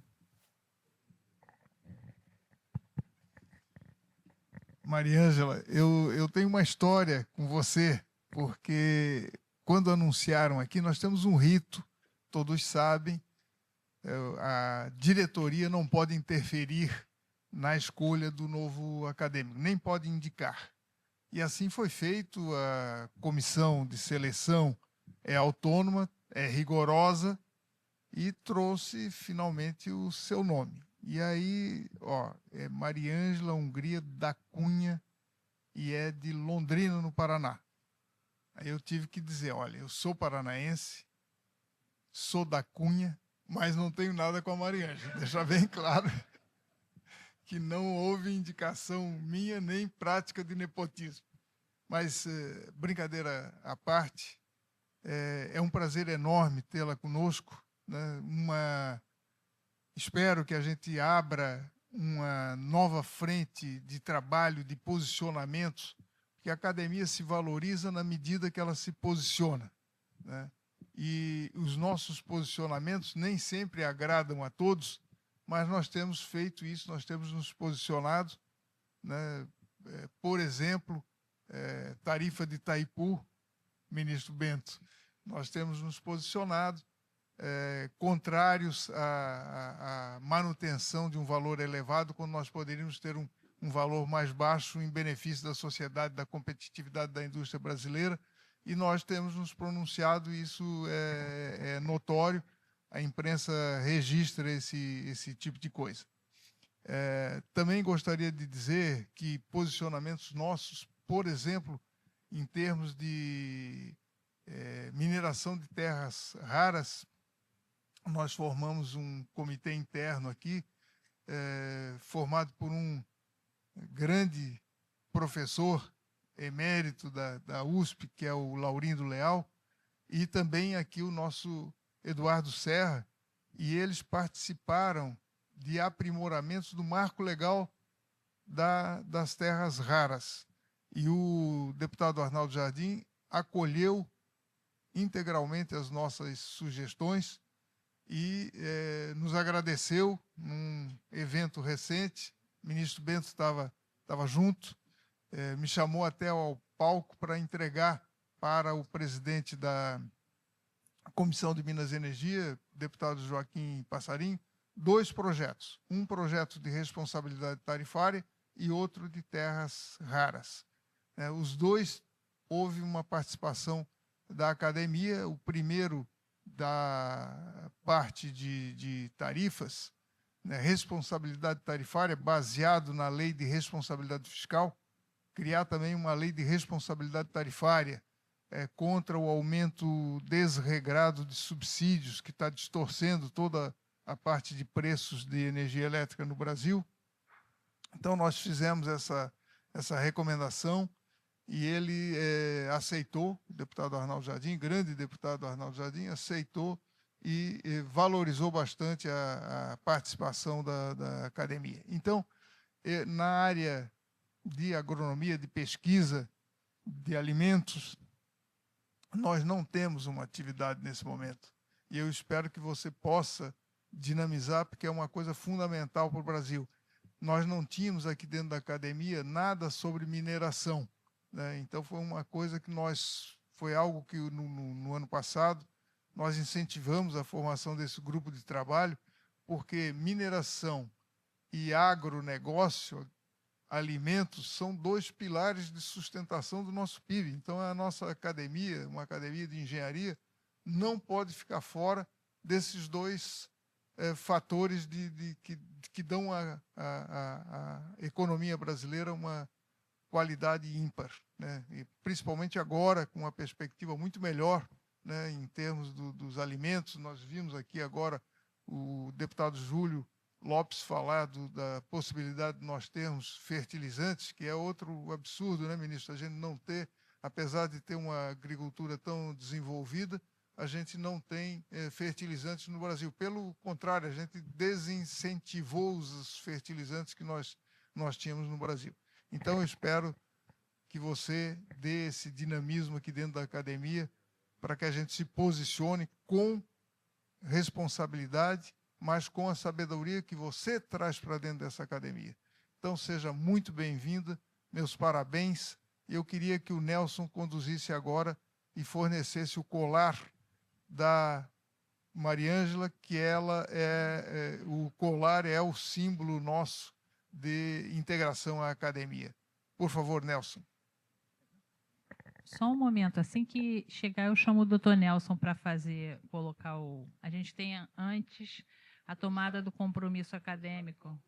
Mariângela, eu tenho uma história com você, porque quando anunciaram aqui, nós temos um rito, todos sabem, a diretoria não pode interferir na escolha do novo acadêmico, nem pode indicar. E assim foi feito, a comissão de seleção é autônoma, é rigorosa e trouxe finalmente o seu nome. E aí, é Mariângela Hungria da Cunha e é de Londrina, no Paraná. Aí eu tive que dizer, olha, eu sou paranaense, sou da Cunha, mas não tenho nada com a Mariângela. Deixar bem claro que não houve indicação minha nem prática de nepotismo. Mas, brincadeira à parte, é um prazer enorme tê-la conosco, né? Espero que a gente abra uma nova frente de trabalho, de posicionamentos, porque a academia se valoriza na medida que ela se posiciona, né? E os nossos posicionamentos nem sempre agradam a todos, mas nós temos feito isso, nós temos nos posicionado, né? Por exemplo, tarifa de Itaipu, ministro Bento, nós temos nos posicionado contrários à manutenção de um valor elevado, quando nós poderíamos ter um valor mais baixo em benefício da sociedade, da competitividade da indústria brasileira, e nós temos nos pronunciado, isso é notório, a imprensa registra esse tipo de coisa. Também gostaria de dizer que posicionamentos nossos, por exemplo, em termos de mineração de terras raras, nós formamos um comitê interno aqui, formado por um grande professor emérito da USP, que é o Laurindo Leal, e também aqui o nosso Eduardo Serra, e eles participaram de aprimoramentos do marco legal das terras raras. E o deputado Arnaldo Jardim acolheu integralmente as nossas sugestões e nos agradeceu num evento recente. O ministro Bento estava junto, me chamou até ao palco para entregar para o presidente da Comissão de Minas e Energia, deputado Joaquim Passarinho, 2 projetos. Um projeto de responsabilidade tarifária e outro de terras raras. Os dois, houve uma participação da academia, o primeiro da parte de tarifas, né, responsabilidade tarifária, baseado na lei de responsabilidade fiscal, criar também uma lei de responsabilidade tarifária contra o aumento desregrado de subsídios que está distorcendo toda a parte de preços de energia elétrica no Brasil. Então, nós fizemos essa recomendação e ele aceitou, o deputado Arnaldo Jardim, grande deputado Arnaldo Jardim, aceitou e valorizou bastante a participação da academia. Então, na área de agronomia, de pesquisa de alimentos, nós não temos uma atividade nesse momento. E eu espero que você possa dinamizar, porque é uma coisa fundamental para o Brasil. Nós não tínhamos aqui dentro da academia nada sobre mineração, né? Então, foi algo que no ano passado nós incentivamos a formação desse grupo de trabalho, porque mineração e agronegócio, alimentos, são 2 pilares de sustentação do nosso PIB. Então, a nossa academia, uma academia de engenharia, não pode ficar fora desses 2 fatores que dão à economia brasileira uma qualidade ímpar, né? E principalmente agora, com uma perspectiva muito melhor, né, em termos dos alimentos. Nós vimos aqui agora o deputado Júlio Lopes falar da possibilidade de nós termos fertilizantes, que é outro absurdo, né, ministro? A gente não ter apesar de ter uma agricultura tão desenvolvida, a gente não tem fertilizantes no Brasil. Pelo contrário, a gente desincentivou os fertilizantes que nós tínhamos no Brasil. Então, eu espero que você dê esse dinamismo aqui dentro da academia para que a gente se posicione com responsabilidade, mas com a sabedoria que você traz para dentro dessa academia. Então, seja muito bem-vinda, meus parabéns. Eu queria que o Nelson conduzisse agora e fornecesse o colar da Mariângela, que o colar é o símbolo nosso de integração à academia. Por favor, Nelson. Só um momento, assim que chegar eu chamo o doutor Nelson para colocar o... A gente tem antes a tomada do compromisso acadêmico.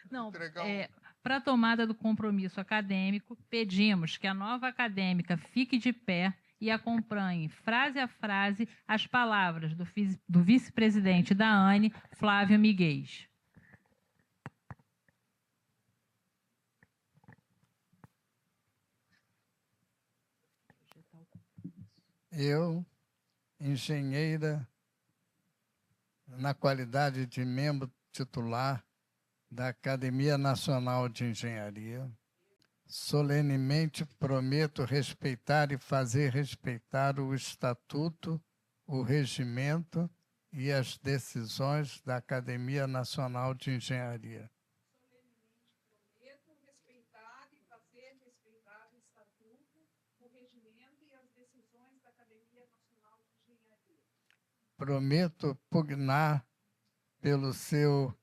Não, para a tomada do compromisso acadêmico, pedimos que a nova acadêmica fique de pé e acompanhe, frase a frase, as palavras do vice-presidente da ANE, Flávio Miguel. Eu, engenheira, na qualidade de membro titular da Academia Nacional de Engenharia, solenemente prometo respeitar e fazer respeitar o Estatuto, o regimento e as decisões da Academia Nacional de Engenharia. Solenemente prometo respeitar e fazer respeitar o Estatuto, o regimento e as decisões da Academia Nacional de Engenharia. Prometo pugnar pelo seu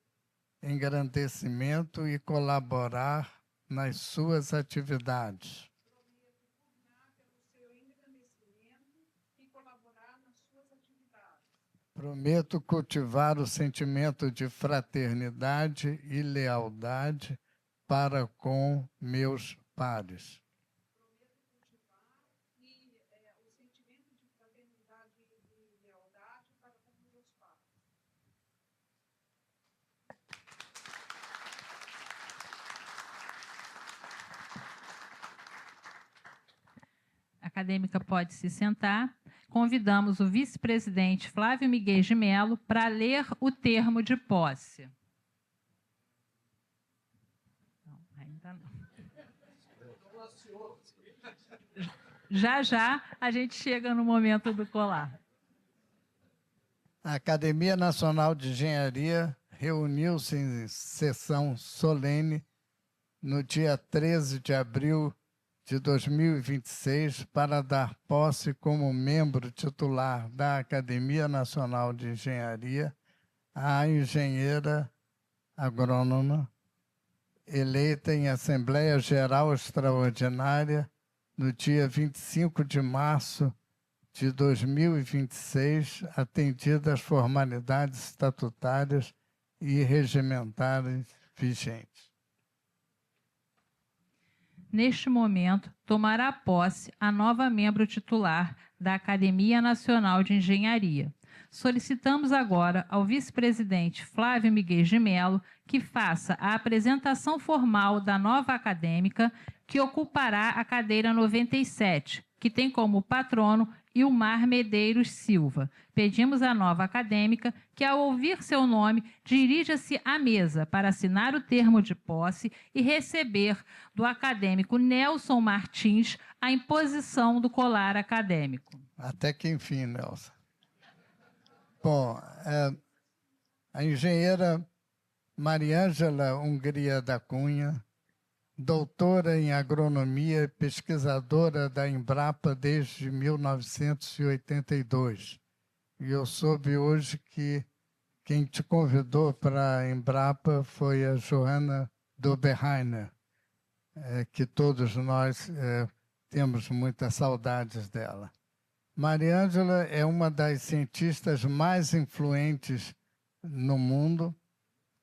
engrandecimento e colaborar nas suas atividades. Prometo pugnar pelo seu engrandecimento e colaborar nas suas atividades. Prometo cultivar o sentimento de fraternidade e lealdade para com meus pares. Prometo cultivar o sentimento de fraternidade e lealdade para com meus pares. A acadêmica pode se sentar. Convidamos o vice-presidente Flávio Miguel de Mello para ler o termo de posse. Não, ainda não. Já a gente chega no momento do colar. A Academia Nacional de Engenharia reuniu-se em sessão solene no dia 13 de abril de 2026 para dar posse como membro titular da Academia Nacional de Engenharia à engenheira agrônoma eleita em Assembleia Geral Extraordinária no dia 25 de março de 2026, atendidas as formalidades estatutárias e regimentares vigentes. Neste momento, tomará posse a nova membro titular da Academia Nacional de Engenharia. Solicitamos agora ao vice-presidente Flávio Miguel de Mello que faça a apresentação formal da nova acadêmica que ocupará a cadeira 97, que tem como patrono Ilmar Medeiros Silva. Pedimos à nova acadêmica que, ao ouvir seu nome, dirija-se à mesa para assinar o termo de posse e receber do acadêmico Nelson Martins a imposição do colar acadêmico. Até que enfim, Nelson. Bom, a engenheira Mariângela Hungria da Cunha, doutora em agronomia e pesquisadora da Embrapa desde 1982. E eu soube hoje que quem te convidou para a Embrapa foi a Joana Doberheiner, que todos nós temos muitas saudades dela. Mariângela é uma das cientistas mais influentes no mundo,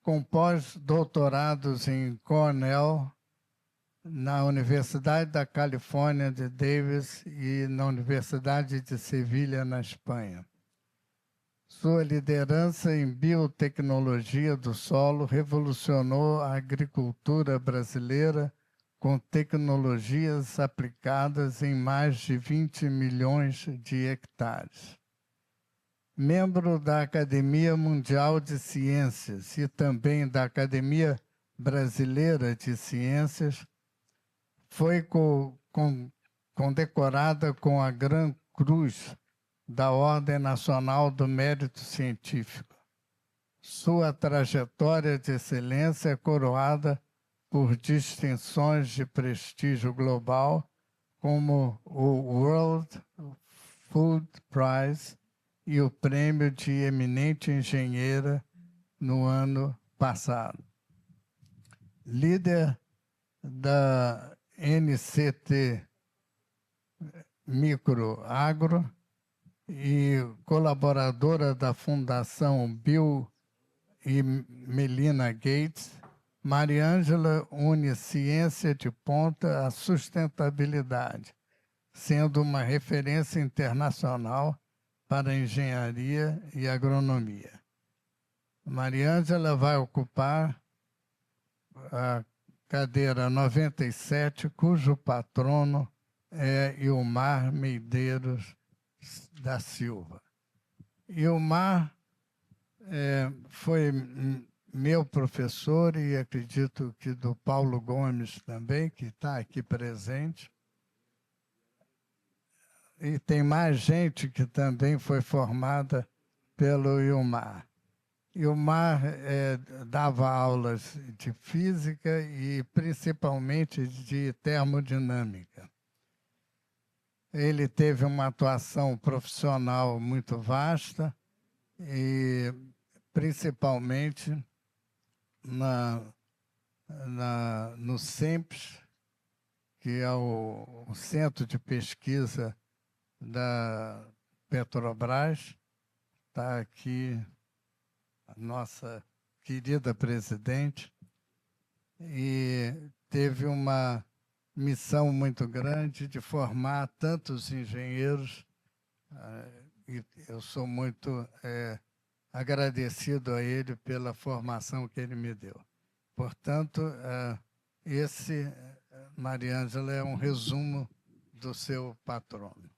com pós-doutorados em Cornell, na Universidade da Califórnia de Davis e na Universidade de Sevilha, na Espanha. Sua liderança em biotecnologia do solo revolucionou a agricultura brasileira com tecnologias aplicadas em mais de 20 milhões de hectares. Membro da Academia Mundial de Ciências e também da Academia Brasileira de Ciências, foi condecorada com a Gran Cruz da Ordem Nacional do Mérito Científico. Sua trajetória de excelência é coroada por distinções de prestígio global, como o World Food Prize e o Prêmio de Eminente Engenheira no ano passado. Líder da NCT Microagro e colaboradora da Fundação Bill e Melinda Gates, Mariângela une ciência de ponta à sustentabilidade, sendo uma referência internacional para engenharia e agronomia. Mariângela vai ocupar a cadeira 97, cujo patrono é Ilmar Medeiros da Silva. Ilmar foi meu professor e acredito que do Paulo Gomes também, que está aqui presente. E tem mais gente que também foi formada pelo Ilmar. Ilmar dava aulas de física e principalmente de termodinâmica. Ele teve uma atuação profissional muito vasta e principalmente no CEMPES, que é o Centro de Pesquisa da Petrobras. Está aqui a nossa querida presidente, e teve uma missão muito grande de formar tantos engenheiros, e eu sou muito agradecido a ele pela formação que ele me deu. Portanto, esse, Mariângela, é um resumo do seu patrono.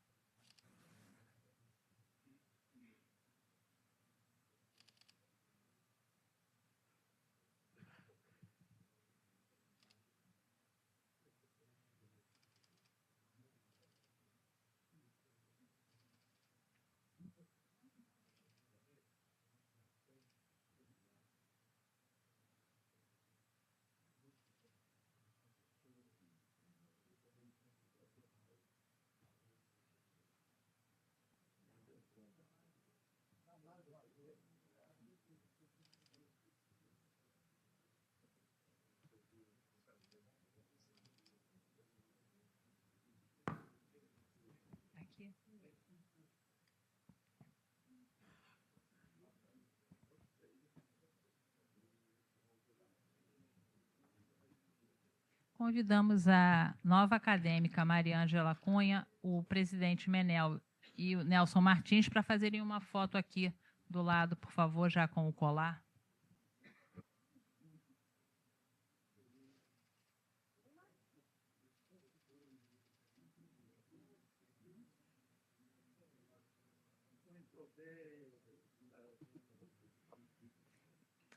Convidamos a nova acadêmica Mariângela Cunha, o presidente Menel e o Nelson Martins para fazerem uma foto aqui do lado, por favor, já com o colar.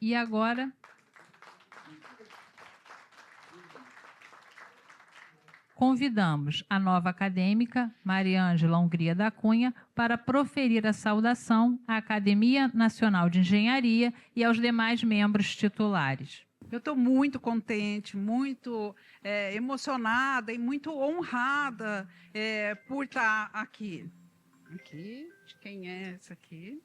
E agora, convidamos a nova acadêmica, Mariângela Hungria da Cunha, para proferir a saudação à Academia Nacional de Engenharia e aos demais membros titulares. Eu estou muito contente, muito emocionada e muito honrada por estar aqui. Aqui, de quem é essa aqui?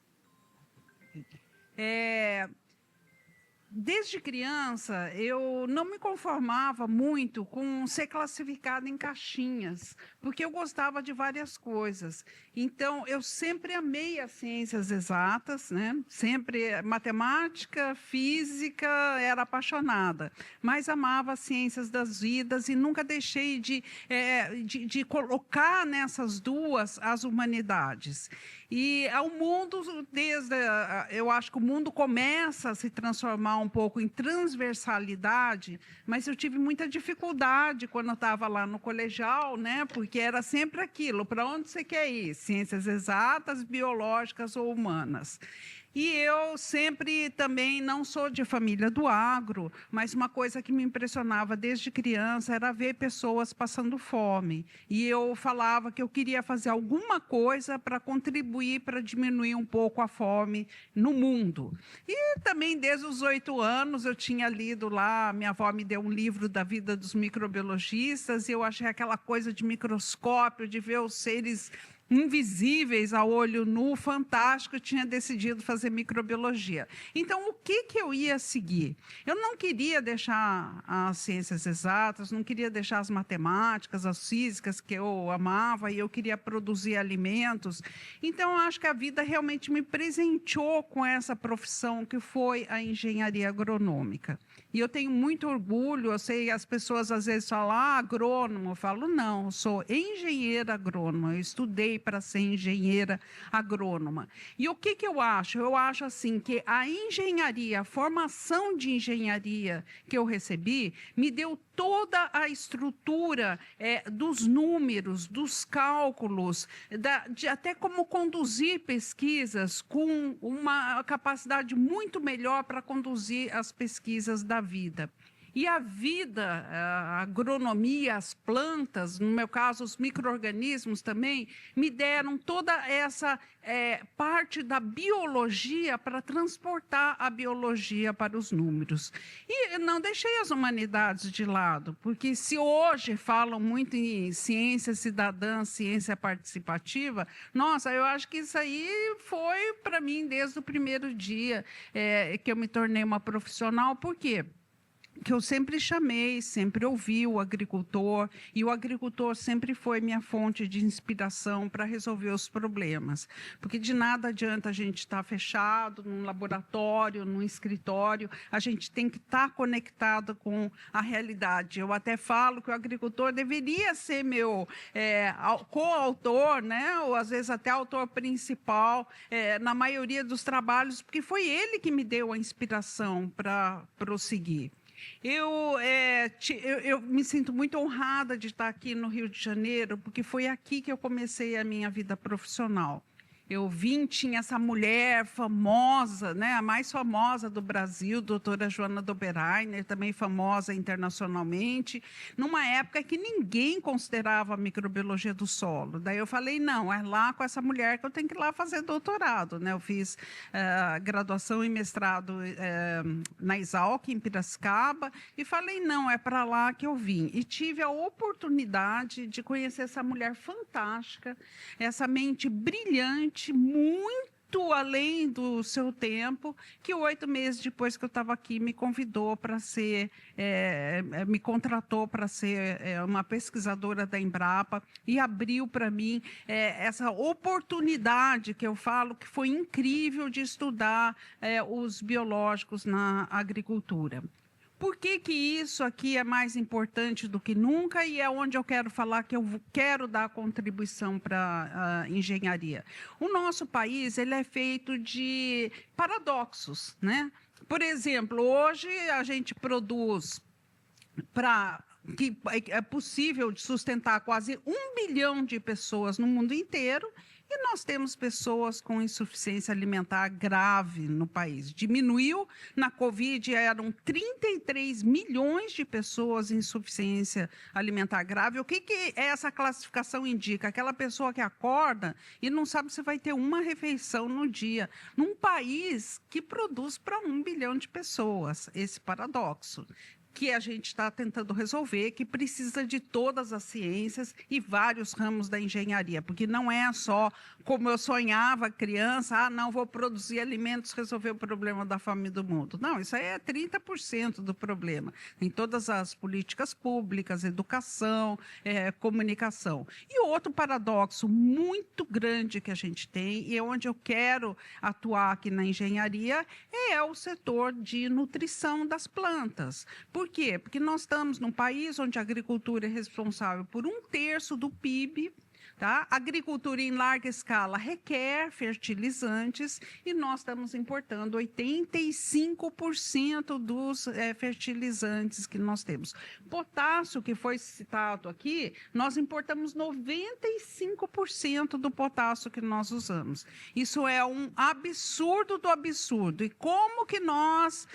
Desde criança, eu não me conformava muito com ser classificada em caixinhas, porque eu gostava de várias coisas. Então, eu sempre amei as ciências exatas, né? Sempre matemática, física, era apaixonada. Mas amava as ciências das vidas e nunca deixei de colocar nessas duas as humanidades. E ao mundo, eu acho que o mundo começa a se transformar um pouco em transversalidade, mas eu tive muita dificuldade quando eu estava lá no colegial, né? Porque era sempre aquilo, para onde você quer ir? Ciências exatas, biológicas ou humanas. E eu sempre também não sou de família do agro, mas uma coisa que me impressionava desde criança era ver pessoas passando fome. E eu falava que eu queria fazer alguma coisa para contribuir para diminuir um pouco a fome no mundo. E também desde os 8 anos eu tinha lido lá, minha avó me deu um livro da vida dos microbiologistas e eu achei aquela coisa de microscópio, de ver os seres invisíveis ao olho nu, fantástico, eu tinha decidido fazer microbiologia. Então, o que eu ia seguir? Eu não queria deixar as ciências exatas, não queria deixar as matemáticas, as físicas, que eu amava, e eu queria produzir alimentos. Então, eu acho que a vida realmente me presenteou com essa profissão, que foi a engenharia agronômica. E eu tenho muito orgulho, eu sei, as pessoas às vezes falam, agrônomo, eu falo, não, eu sou engenheira agrônoma, eu estudei para ser engenheira agrônoma. E o que eu acho? Eu acho assim, que a engenharia, a formação de engenharia que eu recebi, me deu toda a estrutura dos números, dos cálculos, de até como conduzir pesquisas com uma capacidade muito melhor para conduzir as pesquisas da vida. E a vida, a agronomia, as plantas, no meu caso, os micro-organismos também, me deram toda essa parte da biologia para transportar a biologia para os números. E não deixei as humanidades de lado, porque se hoje falam muito em ciência cidadã, ciência participativa, nossa, eu acho que isso aí foi para mim desde o primeiro dia que eu me tornei uma profissional. Por quê? Que eu sempre chamei, sempre ouvi o agricultor, e o agricultor sempre foi minha fonte de inspiração para resolver os problemas. Porque de nada adianta a gente estar fechado num laboratório, num escritório, a gente tem que estar conectado com a realidade. Eu até falo que o agricultor deveria ser meu coautor, né? Ou às vezes até autor principal na maioria dos trabalhos, porque foi ele que me deu a inspiração para prosseguir. Eu me sinto muito honrada de estar aqui no Rio de Janeiro, porque foi aqui que eu comecei a minha vida profissional. Eu vim, tinha essa mulher famosa, né, a mais famosa do Brasil, doutora Joana Dobereiner, também famosa internacionalmente, numa época que ninguém considerava a microbiologia do solo. Daí eu falei, não, é lá com essa mulher que eu tenho que ir lá fazer doutorado. Né? Eu fiz graduação e mestrado na Exalc, em Piracicaba, e falei, não, é para lá que eu vim. E tive a oportunidade de conhecer essa mulher fantástica, essa mente brilhante, muito além do seu tempo, que 8 meses depois que eu estava aqui me convidou para ser, me contratou para ser uma pesquisadora da Embrapa e abriu para mim essa oportunidade que eu falo que foi incrível de estudar os biológicos na agricultura. Por que isso aqui é mais importante do que nunca e é onde eu quero falar que eu quero dar contribuição para a engenharia? O nosso país ele é feito de paradoxos, né? Por exemplo, hoje a gente produz que é possível sustentar quase 1 bilhão de pessoas no mundo inteiro. E nós temos pessoas com insuficiência alimentar grave no país. Diminuiu, na Covid eram 33 milhões de pessoas em insuficiência alimentar grave. O que essa classificação indica? Aquela pessoa que acorda e não sabe se vai ter uma refeição no dia. Num país que produz para 1 bilhão de pessoas, esse paradoxo que a gente está tentando resolver, que precisa de todas as ciências e vários ramos da engenharia, porque não é só como eu sonhava criança, não vou produzir alimentos, resolver o problema da fome do mundo. Não, isso aí é 30% do problema. Em todas as políticas públicas, educação, comunicação. E outro paradoxo muito grande que a gente tem, e é onde eu quero atuar aqui na engenharia, é o setor de nutrição das plantas. Por quê? Porque nós estamos num país onde a agricultura é responsável por 1/3 do PIB, Tá? Agricultura em larga escala requer fertilizantes e nós estamos importando 85% dos fertilizantes que nós temos. Potássio, que foi citado aqui, nós importamos 95% do potássio que nós usamos. Isso é um absurdo do absurdo. E como que nós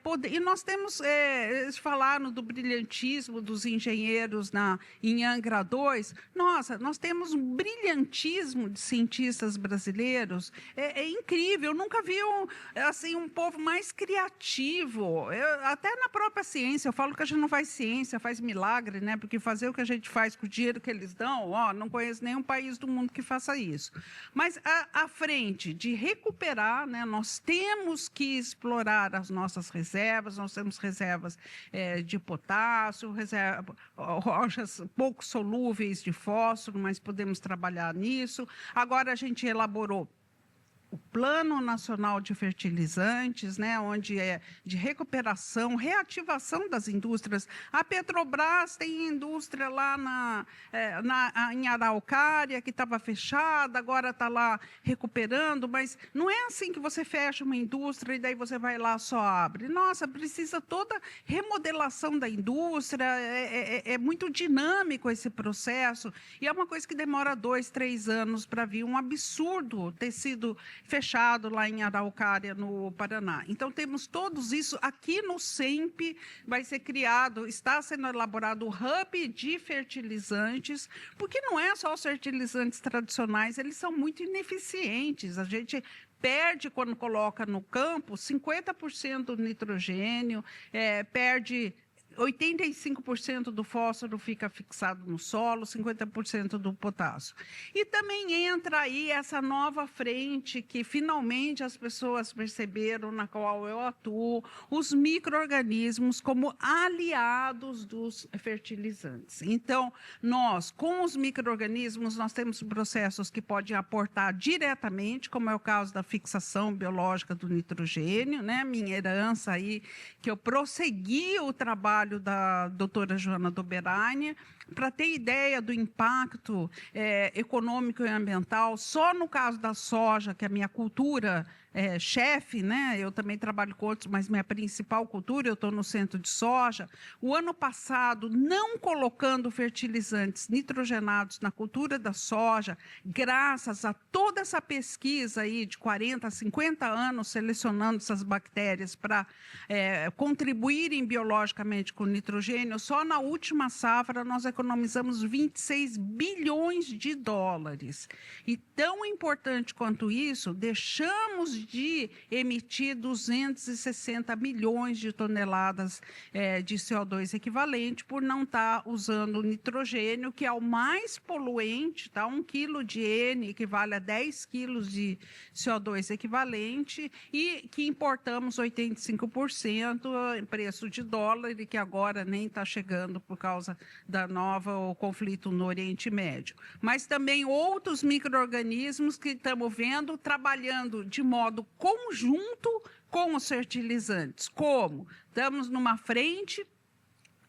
podemos... E nós temos, eles falaram do brilhantismo dos engenheiros em Angra 2. Nossa, nós temos um brilhantismo de cientistas brasileiros. É incrível. Eu nunca vi um povo mais criativo. Até na própria ciência, eu falo que a gente não faz ciência, faz milagre, né? Porque fazer o que a gente faz com o dinheiro que eles dão, não conheço nenhum país do mundo que faça isso. Mas à frente de recuperar, né, nós temos que explorar as nossas reservas, nós temos reservas de potássio, rochas pouco solúveis de fósforo, mas podemos trabalhar nisso. Agora a gente elaborou o Plano Nacional de Fertilizantes, né, onde é de recuperação, reativação das indústrias. A Petrobras tem indústria lá em Araucária, que estava fechada, agora está lá recuperando, mas não é assim que você fecha uma indústria e daí você vai lá só abre. Nossa, precisa toda remodelação da indústria, é muito dinâmico esse processo, e é uma coisa que demora 2, 3 anos para vir. Um absurdo ter sido fechado lá em Araucária, no Paraná. Então, temos todos isso. Aqui no SEMP vai ser criado, está sendo elaborado o hub de fertilizantes, porque não é só os fertilizantes tradicionais, eles são muito ineficientes. A gente perde, quando coloca no campo, 50% do nitrogênio, perde... 85% do fósforo fica fixado no solo, 50% do potássio. E também entra aí essa nova frente que finalmente as pessoas perceberam, na qual eu atuo, os micro-organismos como aliados dos fertilizantes. Então, nós, com os micro-organismos, nós temos processos que podem aportar diretamente, como é o caso da fixação biológica do nitrogênio, né? Minha herança aí, que eu prossegui o trabalho da doutora Joana Doberani, para ter ideia do impacto econômico e ambiental. Só no caso da soja, que é a minha cultura chefe, né? Eu também trabalho com outros, mas minha principal cultura, eu estou no centro de soja. O ano passado, não colocando fertilizantes nitrogenados na cultura da soja, graças a toda essa pesquisa aí de 40, 50 anos, selecionando essas bactérias para contribuírem biologicamente com o nitrogênio, só na última safra nós economizamos 26 bilhões de dólares. E tão importante quanto isso, deixamos de emitir 260 milhões de toneladas de CO2 equivalente por não estar usando nitrogênio, que é o mais poluente, tá? 1 quilo de N equivale a 10 quilos de CO2 equivalente, e que importamos 85% em preço de dólar, e que agora nem está chegando por causa da o conflito no Oriente Médio. Mas também outros micro-organismos que estamos vendo trabalhando de modo conjunto com os fertilizantes. Como? Estamos numa frente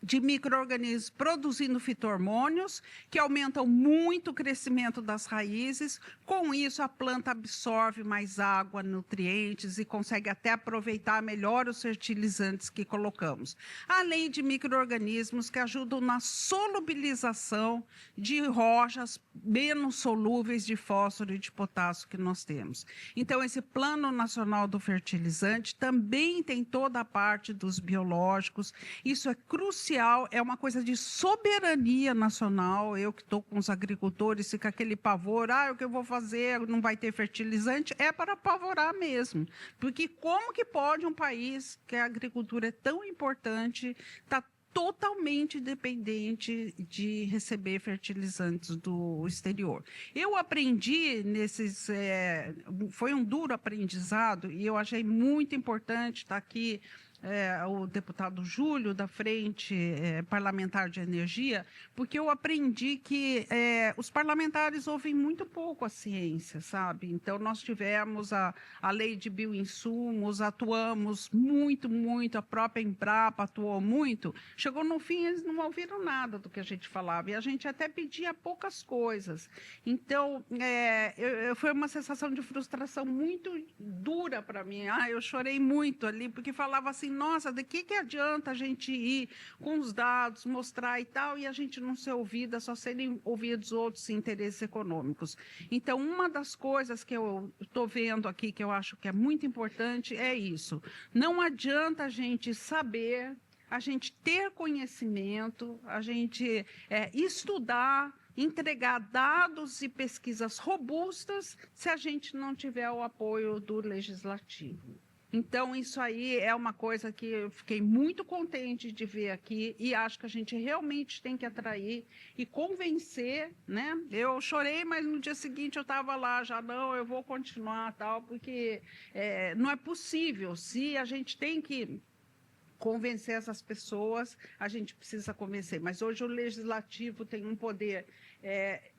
de micro-organismos produzindo fito-hormônios, que aumentam muito o crescimento das raízes. Com isso, a planta absorve mais água, nutrientes e consegue até aproveitar melhor os fertilizantes que colocamos. Além de micro-organismos que ajudam na solubilização de rochas menos solúveis de fósforo e de potássio que nós temos. Então, esse Plano Nacional do Fertilizante também tem toda a parte dos biológicos. Isso é crucial. É uma coisa de soberania nacional. Eu que estou com os agricultores, fica aquele pavor, o que eu vou fazer, não vai ter fertilizante, é para apavorar mesmo. Porque como que pode um país que a agricultura é tão importante estar totalmente dependente de receber fertilizantes do exterior? Eu aprendi foi um duro aprendizado, e eu achei muito importante estar aqui o deputado Júlio, da Frente Parlamentar de Energia, porque eu aprendi que os parlamentares ouvem muito pouco a ciência, sabe? Então, nós tivemos a lei de bioinsumos, atuamos muito, a própria Embrapa atuou muito. Chegou no fim, eles não ouviram nada do que a gente falava, e a gente até pedia poucas coisas. Então, foi uma sensação de frustração muito dura para mim. Eu chorei muito ali, porque falava assim, nossa, de que adianta a gente ir com os dados, mostrar e tal, e a gente não ser ouvida, só serem ouvidos outros interesses econômicos. Então, uma das coisas que eu estou vendo aqui, que eu acho que é muito importante, é isso. Não adianta a gente saber, a gente ter conhecimento, a gente estudar, entregar dados e pesquisas robustas, se a gente não tiver o apoio do legislativo. Então, isso aí é uma coisa que eu fiquei muito contente de ver aqui e acho que a gente realmente tem que atrair e convencer, né? Eu chorei, mas no dia seguinte eu estava lá, já não, eu vou continuar, tal, porque não é possível. Se a gente tem que convencer essas pessoas, a gente precisa convencer. Mas hoje o legislativo tem um poder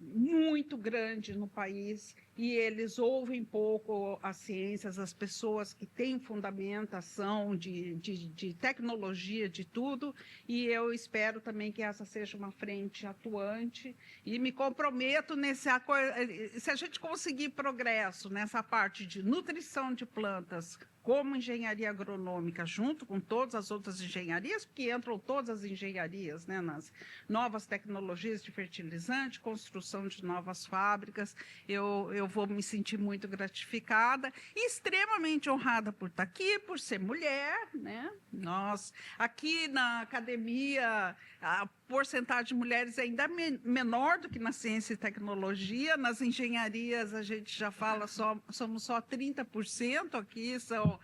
muito grande no país e eles ouvem pouco as ciências, as pessoas que têm fundamentação de tecnologia, de tudo, e eu espero também que essa seja uma frente atuante e me comprometo se a gente conseguir progresso nessa parte de nutrição de plantas, como engenharia agronômica, junto com todas as outras engenharias, porque entram todas as engenharias, né, nas novas tecnologias de fertilizante, construção de novas fábricas, eu vou me sentir muito gratificada e extremamente honrada por estar aqui, por ser mulher, né? Nós, aqui na academia, a porcentagem de mulheres é ainda menor do que na ciência e tecnologia. Nas engenharias, a gente já fala, somos só 30%, aqui são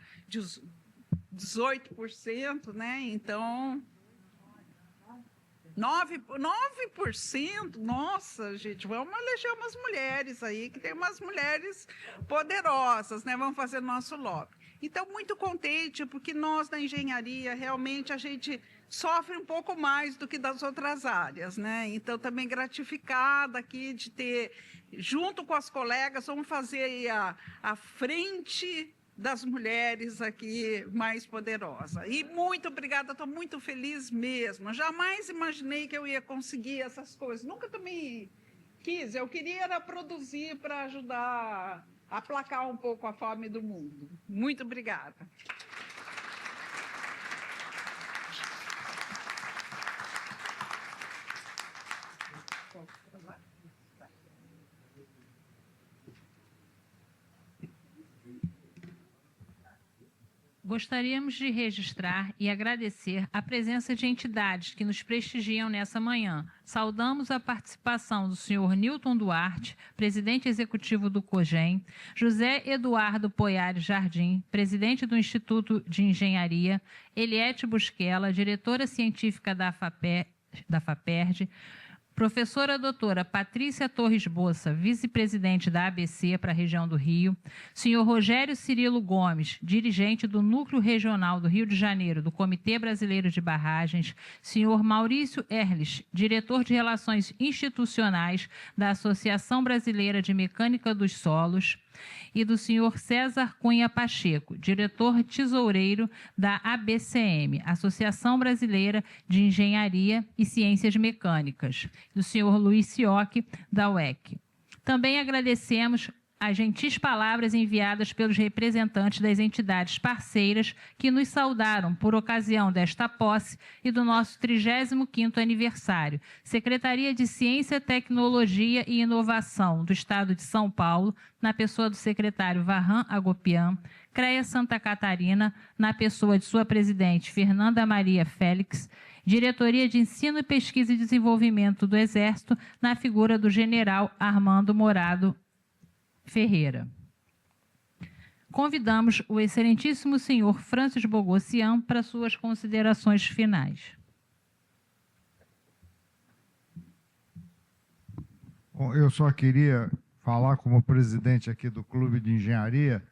18%, né? Então, 9%, nossa, gente, vamos eleger umas mulheres aí, que tem umas mulheres poderosas, né? Vamos fazer nosso lobby. Então, muito contente, porque nós, na engenharia, realmente, a gente sofre um pouco mais do que das outras áreas, né? Então, também gratificada aqui de ter, junto com as colegas, vamos fazer aí a frente das mulheres aqui mais poderosa. E muito obrigada, estou muito feliz mesmo. Jamais imaginei que eu ia conseguir essas coisas. Nunca também quis. Eu queria era produzir para ajudar a aplacar um pouco a fome do mundo. Muito obrigada. Gostaríamos de registrar e agradecer a presença de entidades que nos prestigiam nessa manhã. Saudamos a participação do senhor Newton Duarte, presidente executivo do COGEM, José Eduardo Poiares Jardim, presidente do Instituto de Engenharia, Eliette Busquela, diretora científica da FAPERJ, professora doutora Patrícia Torres Bossa, vice-presidente da ABC para a região do Rio, senhor Rogério Cirilo Gomes, dirigente do Núcleo Regional do Rio de Janeiro, do Comitê Brasileiro de Barragens, senhor Maurício Erlich, diretor de Relações Institucionais da Associação Brasileira de Mecânica dos Solos, e do senhor César Cunha Pacheco, diretor tesoureiro da ABCM, Associação Brasileira de Engenharia e Ciências Mecânicas, do senhor Luiz Sioc, da UEC. Também agradecemos as gentis palavras enviadas pelos representantes das entidades parceiras que nos saudaram por ocasião desta posse e do nosso 35º aniversário. Secretaria de Ciência, Tecnologia e Inovação do Estado de São Paulo, na pessoa do secretário Varran Agopian, CREA Santa Catarina, na pessoa de sua presidente Fernanda Maria Félix, Diretoria de Ensino, Pesquisa e Desenvolvimento do Exército, na figura do general Armando Morado Ferreira. Convidamos o excelentíssimo senhor Francis Bogossian para suas considerações finais. Bom, eu só queria falar como presidente aqui do Clube de Engenharia,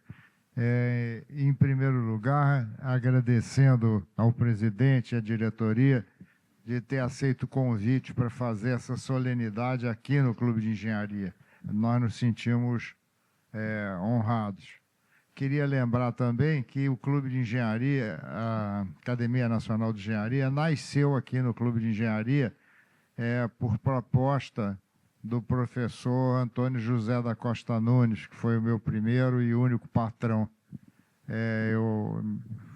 Em primeiro lugar, agradecendo ao presidente e à diretoria de ter aceito o convite para fazer essa solenidade aqui no Clube de Engenharia. Nós nos sentimos honrados. Queria lembrar também que o Clube de Engenharia, a Academia Nacional de Engenharia, nasceu aqui no Clube de Engenharia por proposta do professor Antônio José da Costa Nunes, que foi o meu primeiro e único patrão. Eu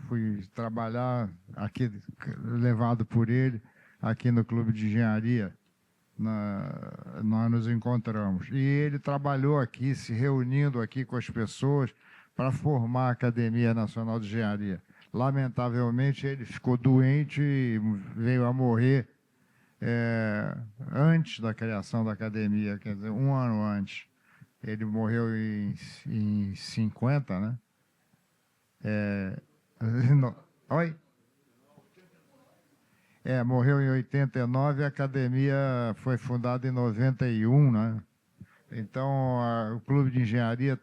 fui trabalhar aqui, levado por ele, aqui no Clube de Engenharia. Nós nos encontramos. E ele trabalhou aqui, se reunindo aqui com as pessoas para formar a Academia Nacional de Engenharia. Lamentavelmente, ele ficou doente e veio a morrer antes da criação da academia, quer dizer, um ano antes. Ele morreu em 50, né? Oi? Morreu em 89, a academia foi fundada em 91, né? Então, o Clube de Engenharia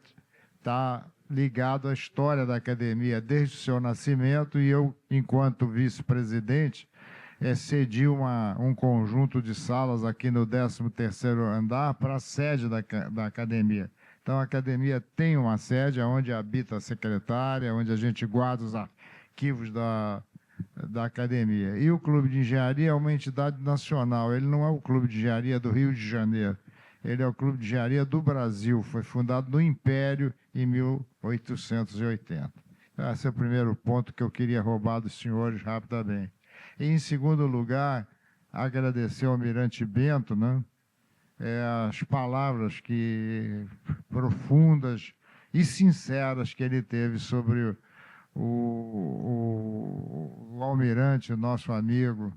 está ligado à história da academia desde o seu nascimento, e eu, enquanto vice-presidente, cedi um conjunto de salas aqui no 13º andar para a sede da academia. Então, a academia tem uma sede onde habita a secretária, onde a gente guarda os arquivos da academia. E o Clube de Engenharia é uma entidade nacional, ele não é o Clube de Engenharia do Rio de Janeiro, ele é o Clube de Engenharia do Brasil, foi fundado no Império em 1880. Esse é o primeiro ponto que eu queria roubar dos senhores rapidamente. E, em segundo lugar, agradecer ao Almirante Bento, né, as palavras profundas e sinceras que ele teve sobre o almirante, nosso amigo.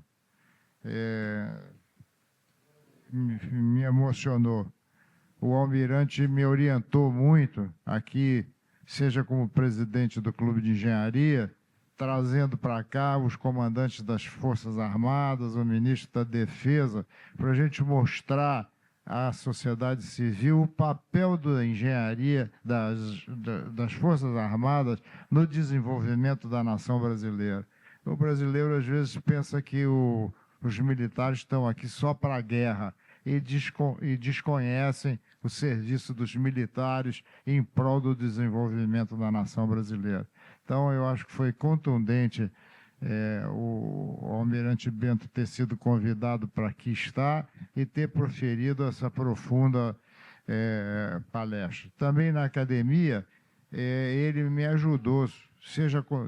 Me emocionou. O almirante me orientou muito aqui, seja como presidente do Clube de Engenharia, trazendo para cá os comandantes das Forças Armadas, o ministro da Defesa, para a gente mostrar à sociedade civil o papel da engenharia, das Forças Armadas no desenvolvimento da nação brasileira. O brasileiro, às vezes, pensa que os militares estão aqui só para a guerra e desconhecem o serviço dos militares em prol do desenvolvimento da nação brasileira. Então, eu acho que foi contundente o almirante Bento ter sido convidado para aqui estar e ter proferido essa profunda palestra. Também na academia, ele me ajudou,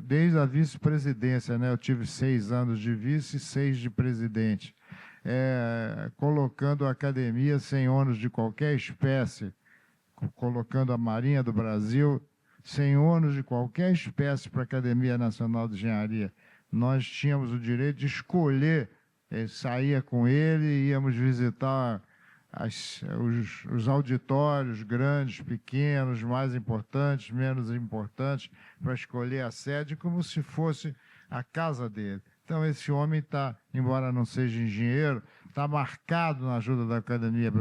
desde a vice-presidência, né? Eu tive 6 anos de vice e 6 de presidente, colocando a academia sem ônus de qualquer espécie, colocando a Marinha do Brasil sem ônus de qualquer espécie para a Academia Nacional de Engenharia. Nós tínhamos o direito de escolher, saía com ele, íamos visitar os auditórios grandes, pequenos, mais importantes, menos importantes, para escolher a sede como se fosse a casa dele. Então, esse homem está, embora não seja engenheiro, está marcado na ajuda da academia,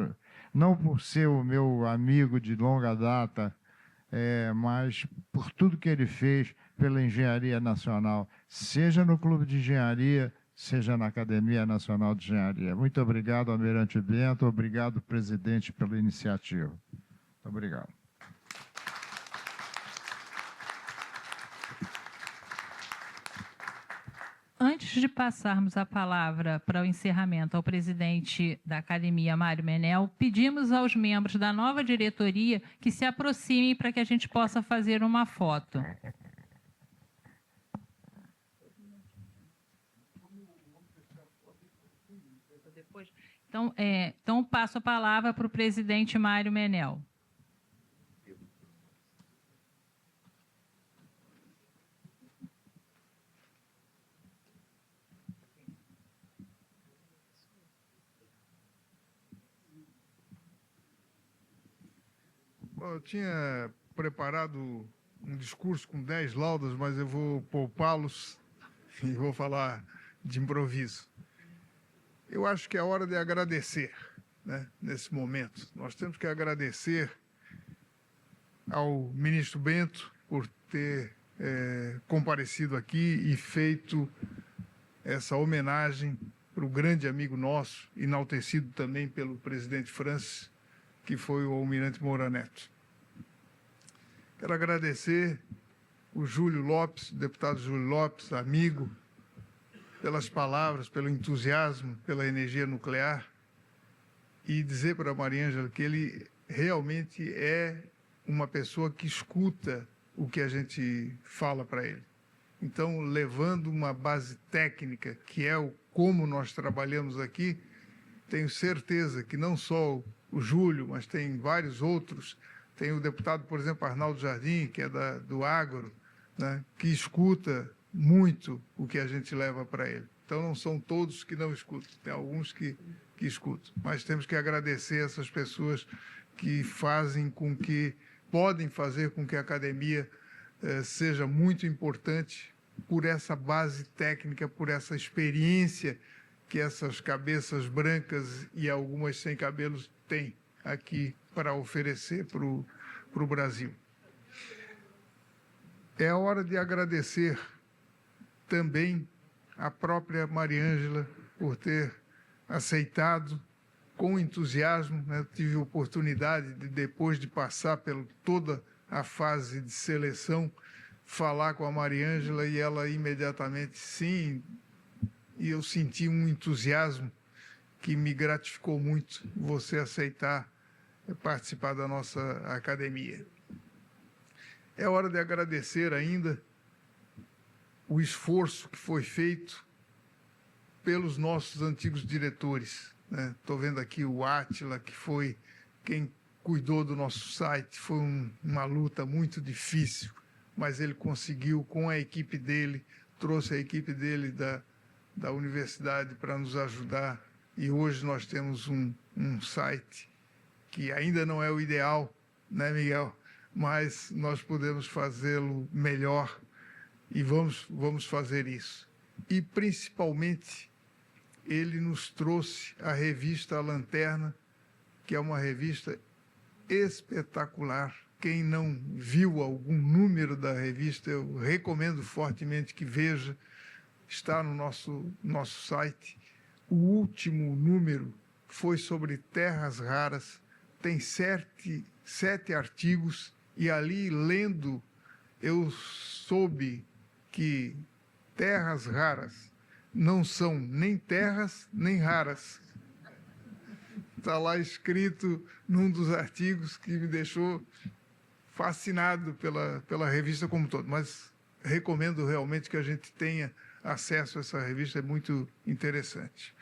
não por ser o meu amigo de longa data, mas por tudo que ele fez pela engenharia nacional, seja no Clube de Engenharia, seja na Academia Nacional de Engenharia. Muito obrigado, Almirante Bento, obrigado, presidente, pela iniciativa. Muito obrigado. Antes de passarmos a palavra para o encerramento ao presidente da Academia, Mário Menel, pedimos aos membros da nova diretoria que se aproximem para que a gente possa fazer uma foto. Então passo a palavra para o presidente Mário Menel. Eu tinha preparado um discurso com 10 laudas, mas eu vou poupá-los e vou falar de improviso. Eu acho que é hora de agradecer, né, nesse momento. Nós temos que agradecer ao ministro Bento por ter comparecido aqui e feito essa homenagem para o grande amigo nosso, enaltecido também pelo presidente Francis, que foi o almirante Moura Neto. Quero agradecer o Júlio Lopes, o deputado Júlio Lopes, amigo, pelas palavras, pelo entusiasmo, pela energia nuclear, e dizer para a Mariângela que ele realmente é uma pessoa que escuta o que a gente fala para ele. Então, levando uma base técnica, que é como nós trabalhamos aqui, tenho certeza que não só o Júlio, mas tem vários outros, tem o deputado, por exemplo, Arnaldo Jardim, que é do Agro, né, que escuta muito o que a gente leva para ele. Então, não são todos que não escutam, tem alguns que escutam. Mas temos que agradecer essas pessoas que podem fazer com que a academia seja muito importante por essa base técnica, por essa experiência que essas cabeças brancas e algumas sem cabelos têm aqui para oferecer para o Brasil. É hora de agradecer também a própria Mariângela por ter aceitado com entusiasmo, né? Tive a oportunidade de, depois de passar por toda a fase de seleção, falar com a Mariângela e ela imediatamente sim, e eu senti um entusiasmo que me gratificou muito você aceitar participar da nossa academia. É hora de agradecer ainda o esforço que foi feito pelos nossos antigos diretores. Estou vendo aqui o Átila, que foi quem cuidou do nosso site. Foi uma luta muito difícil, mas ele conseguiu com a equipe dele, trouxe a equipe dele da universidade para nos ajudar. E hoje nós temos um site que ainda não é o ideal, né, Miguel? Mas nós podemos fazê-lo melhor e vamos fazer isso. E, principalmente, ele nos trouxe a revista A Lanterna, que é uma revista espetacular. Quem não viu algum número da revista, eu recomendo fortemente que veja. Está no nosso site. O último número foi sobre terras raras. Tem sete artigos e ali, lendo, eu soube que terras raras não são nem terras nem raras. Está lá escrito num dos artigos que me deixou fascinado pela revista como um todo. Mas recomendo realmente que a gente tenha acesso a essa revista, é muito interessante.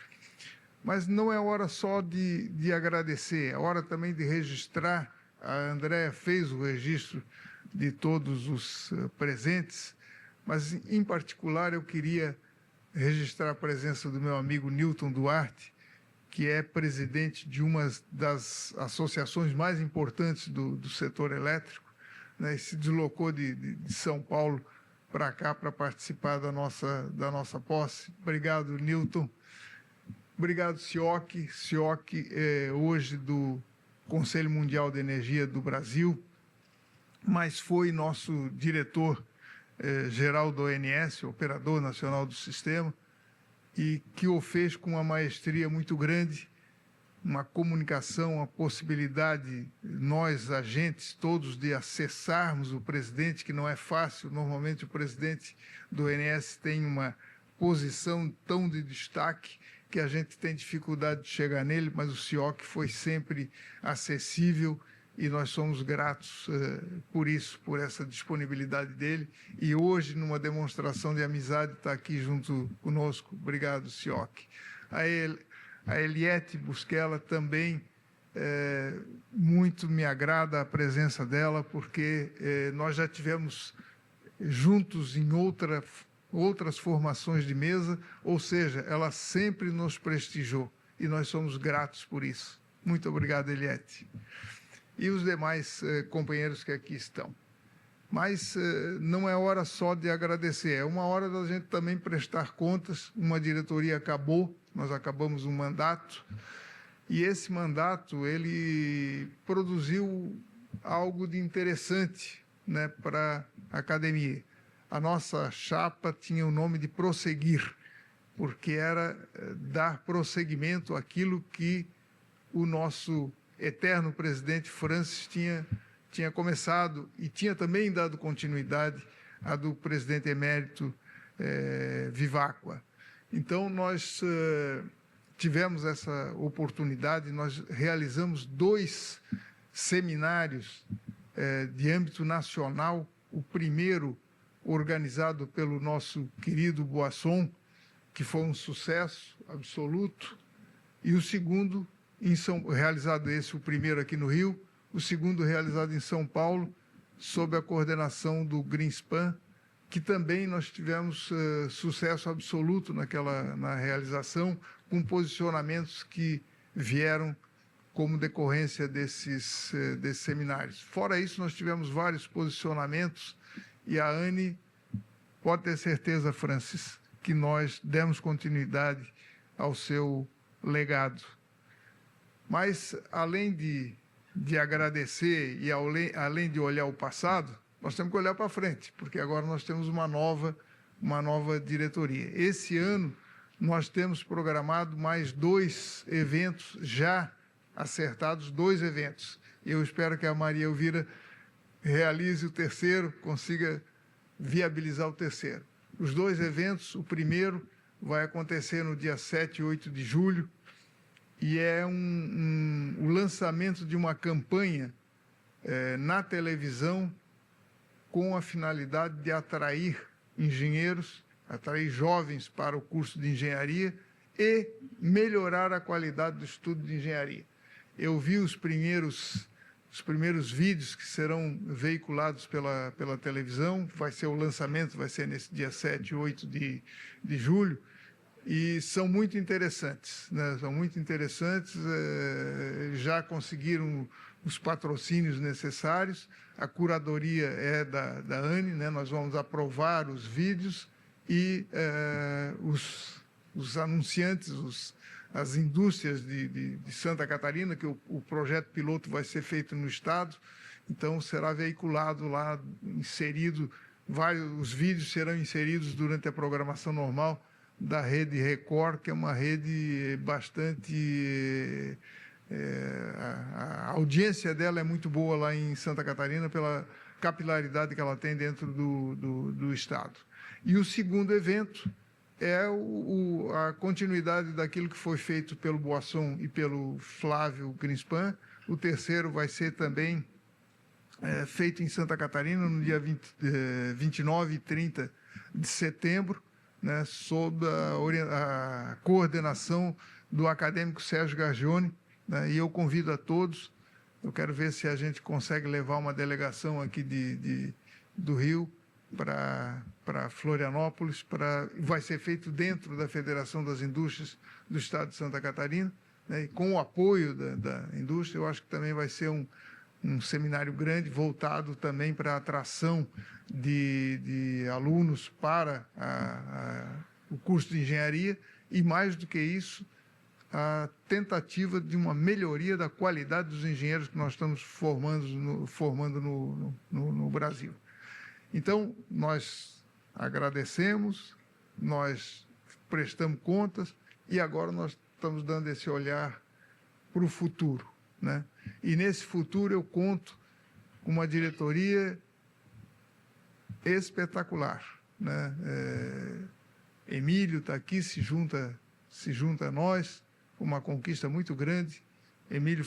Mas não é hora só de agradecer, é hora também de registrar. A Andréa fez o registro de todos os presentes, mas, em particular, eu queria registrar a presença do meu amigo Newton Duarte, que é presidente de uma das associações mais importantes do setor elétrico, né, e se deslocou de São Paulo para cá para participar da nossa posse. Obrigado, Newton. Obrigado, Sioc. Sioc é hoje do Conselho Mundial de Energia do Brasil, mas foi nosso diretor geral do ONS, Operador Nacional do Sistema, e que o fez com uma maestria muito grande, uma comunicação, a possibilidade, nós, agentes todos, de acessarmos o presidente, que não é fácil. Normalmente o presidente do ONS tem uma posição tão de destaque que a gente tem dificuldade de chegar nele, mas o Sioc foi sempre acessível e nós somos gratos por isso, por essa disponibilidade dele. E hoje, numa demonstração de amizade, está aqui junto conosco. Obrigado, Sioc. A Eliette Busquela também, muito me agrada a presença dela, porque nós já tivemos juntos em outras formações de mesa, ou seja, ela sempre nos prestigiou e nós somos gratos por isso. Muito obrigado, Eliette. E os demais companheiros que aqui estão. Mas não é hora só de agradecer, é uma hora da gente também prestar contas. Uma diretoria acabou, nós acabamos um mandato, e esse mandato ele produziu algo de interessante, né, para a academia. A nossa chapa tinha o nome de Prosseguir, porque era dar prosseguimento àquilo que o nosso eterno presidente Francis tinha começado e tinha também dado continuidade à do presidente emérito Viváqua. Então, nós tivemos essa oportunidade, nós realizamos 2 seminários de âmbito nacional, o primeiro organizado pelo nosso querido Boisson, que foi um sucesso absoluto, e o segundo, realizado o primeiro aqui no Rio, o segundo realizado em São Paulo, sob a coordenação do Greenspan, que também nós tivemos sucesso absoluto na realização, com posicionamentos que vieram como decorrência desses seminários. Fora isso, nós tivemos vários posicionamentos e a ANE, pode ter certeza, Francis, que nós demos continuidade ao seu legado. Mas, além de agradecer e além de olhar o passado, nós temos que olhar para frente, porque agora nós temos uma nova diretoria. Esse ano, nós temos programado mais 2 eventos já acertados, 2 eventos. Eu espero que a Maria Elvira realize o terceiro, consiga viabilizar o terceiro. Os 2 eventos, o primeiro vai acontecer no dia 7 e 8 de julho, e é o lançamento de uma campanha na televisão com a finalidade de atrair engenheiros, atrair jovens para o curso de engenharia e melhorar a qualidade do estudo de engenharia. Eu vi os primeiros vídeos que serão veiculados pela televisão, o lançamento vai ser nesse dia 7 e 8 de julho, e são muito interessantes, né? São muito interessantes, já conseguiram os patrocínios necessários, a curadoria é da ANE, né? Nós vamos aprovar os vídeos e os anunciantes, as indústrias de Santa Catarina, que o projeto piloto vai ser feito no Estado, então será veiculado lá, os vídeos serão inseridos durante a programação normal da Rede Record, que é uma rede bastante... a audiência dela é muito boa lá em Santa Catarina, pela capilaridade que ela tem dentro do Estado. E o segundo evento é a continuidade daquilo que foi feito pelo Boisson e pelo Flávio Greenspan. O terceiro vai ser também feito em Santa Catarina, no dia 29 e 30 de setembro, né, sob a coordenação do acadêmico Sérgio Gargione, né, e eu convido a todos. Eu quero ver se a gente consegue levar uma delegação aqui do Rio para Florianópolis, vai ser feito dentro da Federação das Indústrias do Estado de Santa Catarina, né, e com o apoio da indústria. Eu acho que também vai ser um seminário grande, voltado também para a atração de alunos para o curso de engenharia, e, mais do que isso, a tentativa de uma melhoria da qualidade dos engenheiros que nós estamos formando no Brasil. Então, nós agradecemos, nós prestamos contas, e agora nós estamos dando esse olhar para o futuro, né? E nesse futuro eu conto com uma diretoria espetacular, né? Emílio está aqui, se junta a nós, uma conquista muito grande. Emílio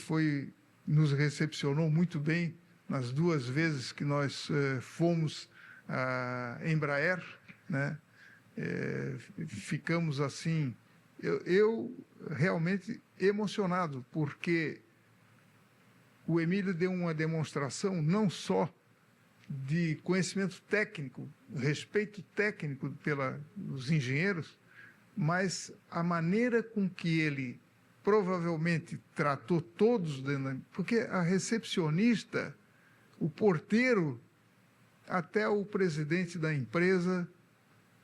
nos recepcionou muito bem nas 2 vezes que nós fomos à Embraer, né? Ficamos assim, eu realmente emocionado, porque o Emílio deu uma demonstração não só de conhecimento técnico, respeito técnico pelos engenheiros, mas a maneira com que ele provavelmente tratou todos, porque a recepcionista, o porteiro, até o presidente da empresa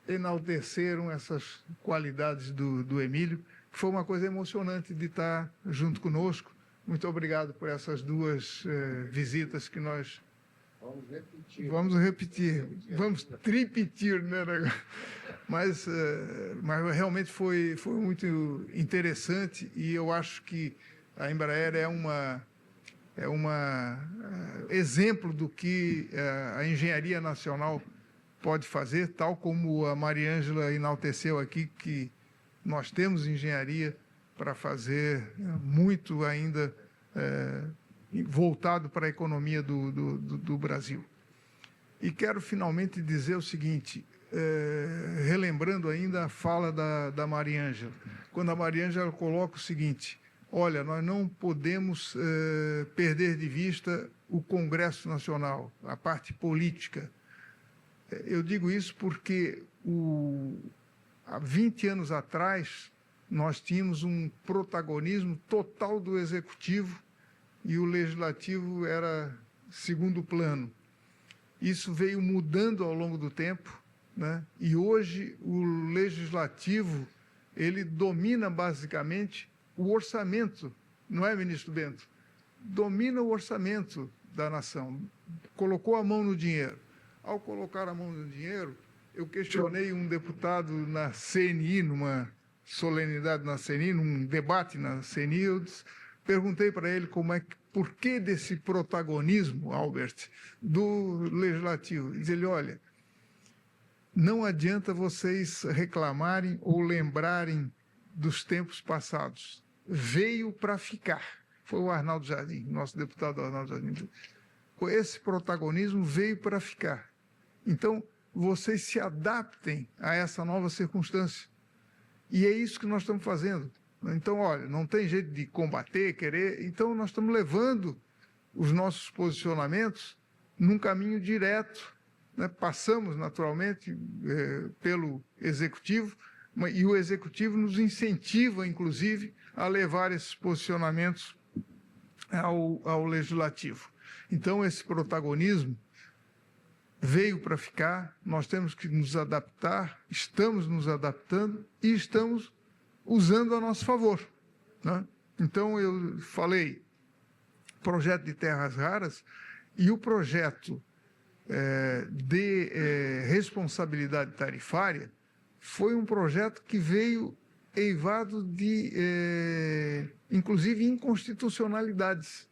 enalteceram essas qualidades do Emílio. Foi uma coisa emocionante de estar junto conosco. Muito obrigado por essas 2 visitas que nós Vamos repetir. Vamos tripetir, né? Mas realmente foi muito interessante e eu acho que a Embraer é um exemplo do que a engenharia nacional pode fazer, tal como a Mariângela enalteceu aqui, que nós temos engenharia para fazer muito ainda voltado para a economia do Brasil. E quero finalmente dizer o seguinte, relembrando ainda a fala da Mariângela, quando a Mariângela coloca o seguinte: olha, nós não podemos perder de vista o Congresso Nacional, a parte política. Eu digo isso porque há 20 anos atrás nós tínhamos um protagonismo total do Executivo e o Legislativo era segundo plano. Isso veio mudando ao longo do tempo, né? E hoje o Legislativo ele domina basicamente o orçamento, não é, ministro Bento? Domina o orçamento da nação, colocou a mão no dinheiro. Ao colocar a mão no dinheiro, eu questionei um deputado na CNI, numa solenidade na CNI, num debate na CNI, eu perguntei para ele por que desse protagonismo, Albert, do Legislativo. Diz ele, olha, não adianta vocês reclamarem ou lembrarem dos tempos passados. Veio para ficar. Foi o Arnaldo Jardim, nosso deputado Arnaldo Jardim. Esse protagonismo veio para ficar. Então, vocês se adaptem a essa nova circunstância. E é isso que nós estamos fazendo. Então, olha, não tem jeito de combater, querer. Então, nós estamos levando os nossos posicionamentos num caminho direto, né? Passamos, naturalmente, pelo Executivo, e o Executivo nos incentiva, inclusive, a levar esses posicionamentos ao Legislativo. Então, esse protagonismo veio para ficar, nós temos que nos adaptar, estamos nos adaptando e estamos usando a nosso favor, né? Então, eu falei projeto de terras raras e o projeto de responsabilidade tarifária foi um projeto que veio eivado de, inclusive, inconstitucionalidades.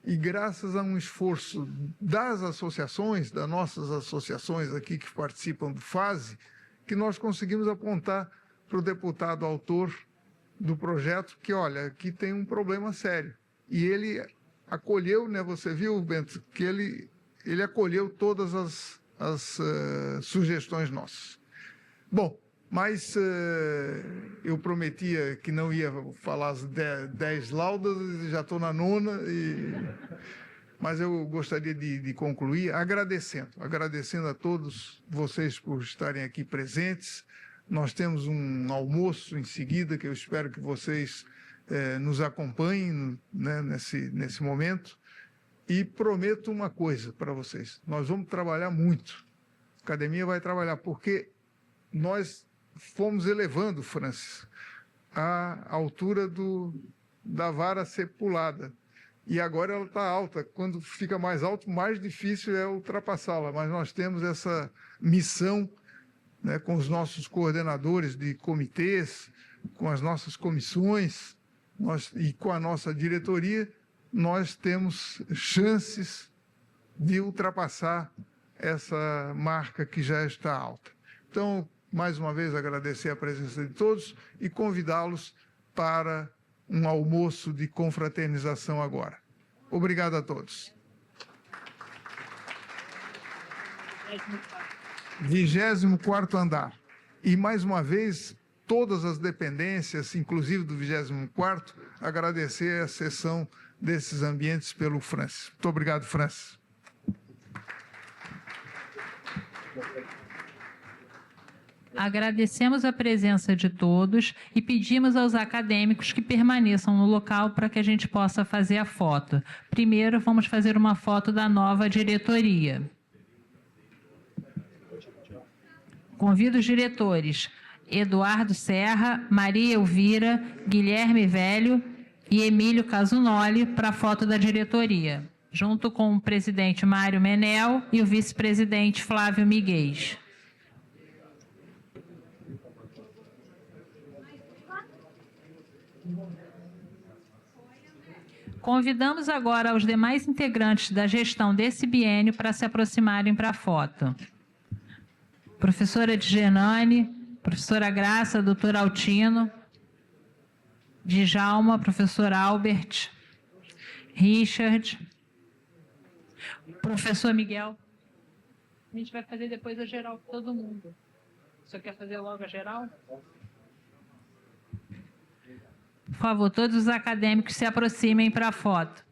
E graças a um esforço das associações, das nossas associações aqui que participam do FASE, que nós conseguimos apontar para o deputado autor do projeto que, olha, aqui tem um problema sério. E ele acolheu, né, você viu, Bento, que ele acolheu todas as sugestões nossas. Bom, mas eu prometia que não ia falar as 10 laudas, já estou na 9ª, mas eu gostaria de concluir agradecendo a todos vocês por estarem aqui presentes. Nós temos um almoço em seguida, que eu espero que vocês nos acompanhem, né, nesse momento. E prometo uma coisa para vocês, nós vamos trabalhar muito, a academia vai trabalhar, porque nós fomos elevando, Francis, a altura da vara ser pulada. E agora ela está alta. Quando fica mais alto, mais difícil é ultrapassá-la. Mas nós temos essa missão, né, com os nossos coordenadores de comitês, com as nossas comissões e com a nossa diretoria, nós temos chances de ultrapassar essa marca que já está alta. Então, mais uma vez, agradecer a presença de todos e convidá-los para um almoço de confraternização agora. Obrigado a todos. 24º andar. E, mais uma vez, todas as dependências, inclusive do 24º, agradecer a cessão desses ambientes pelo Francis. Muito obrigado, Francis. Agradecemos a presença de todos e pedimos aos acadêmicos que permaneçam no local para que a gente possa fazer a foto. Primeiro, vamos fazer uma foto da nova diretoria. Convido os diretores Eduardo Serra, Maria Elvira, Guilherme Velho e Emílio Casunoli para a foto da diretoria. junto com o presidente Mário Menel e o vice-presidente Flávio Miguel. Convidamos agora os demais integrantes da gestão desse biênio para se aproximarem para a foto. Professora Djanane, professora Graça, doutor Altino, Djalma, professor Albert, Richard, professor Miguel. A gente vai fazer depois a geral para todo mundo. Você quer fazer logo a geral? Por favor, todos os acadêmicos se aproximem para a foto.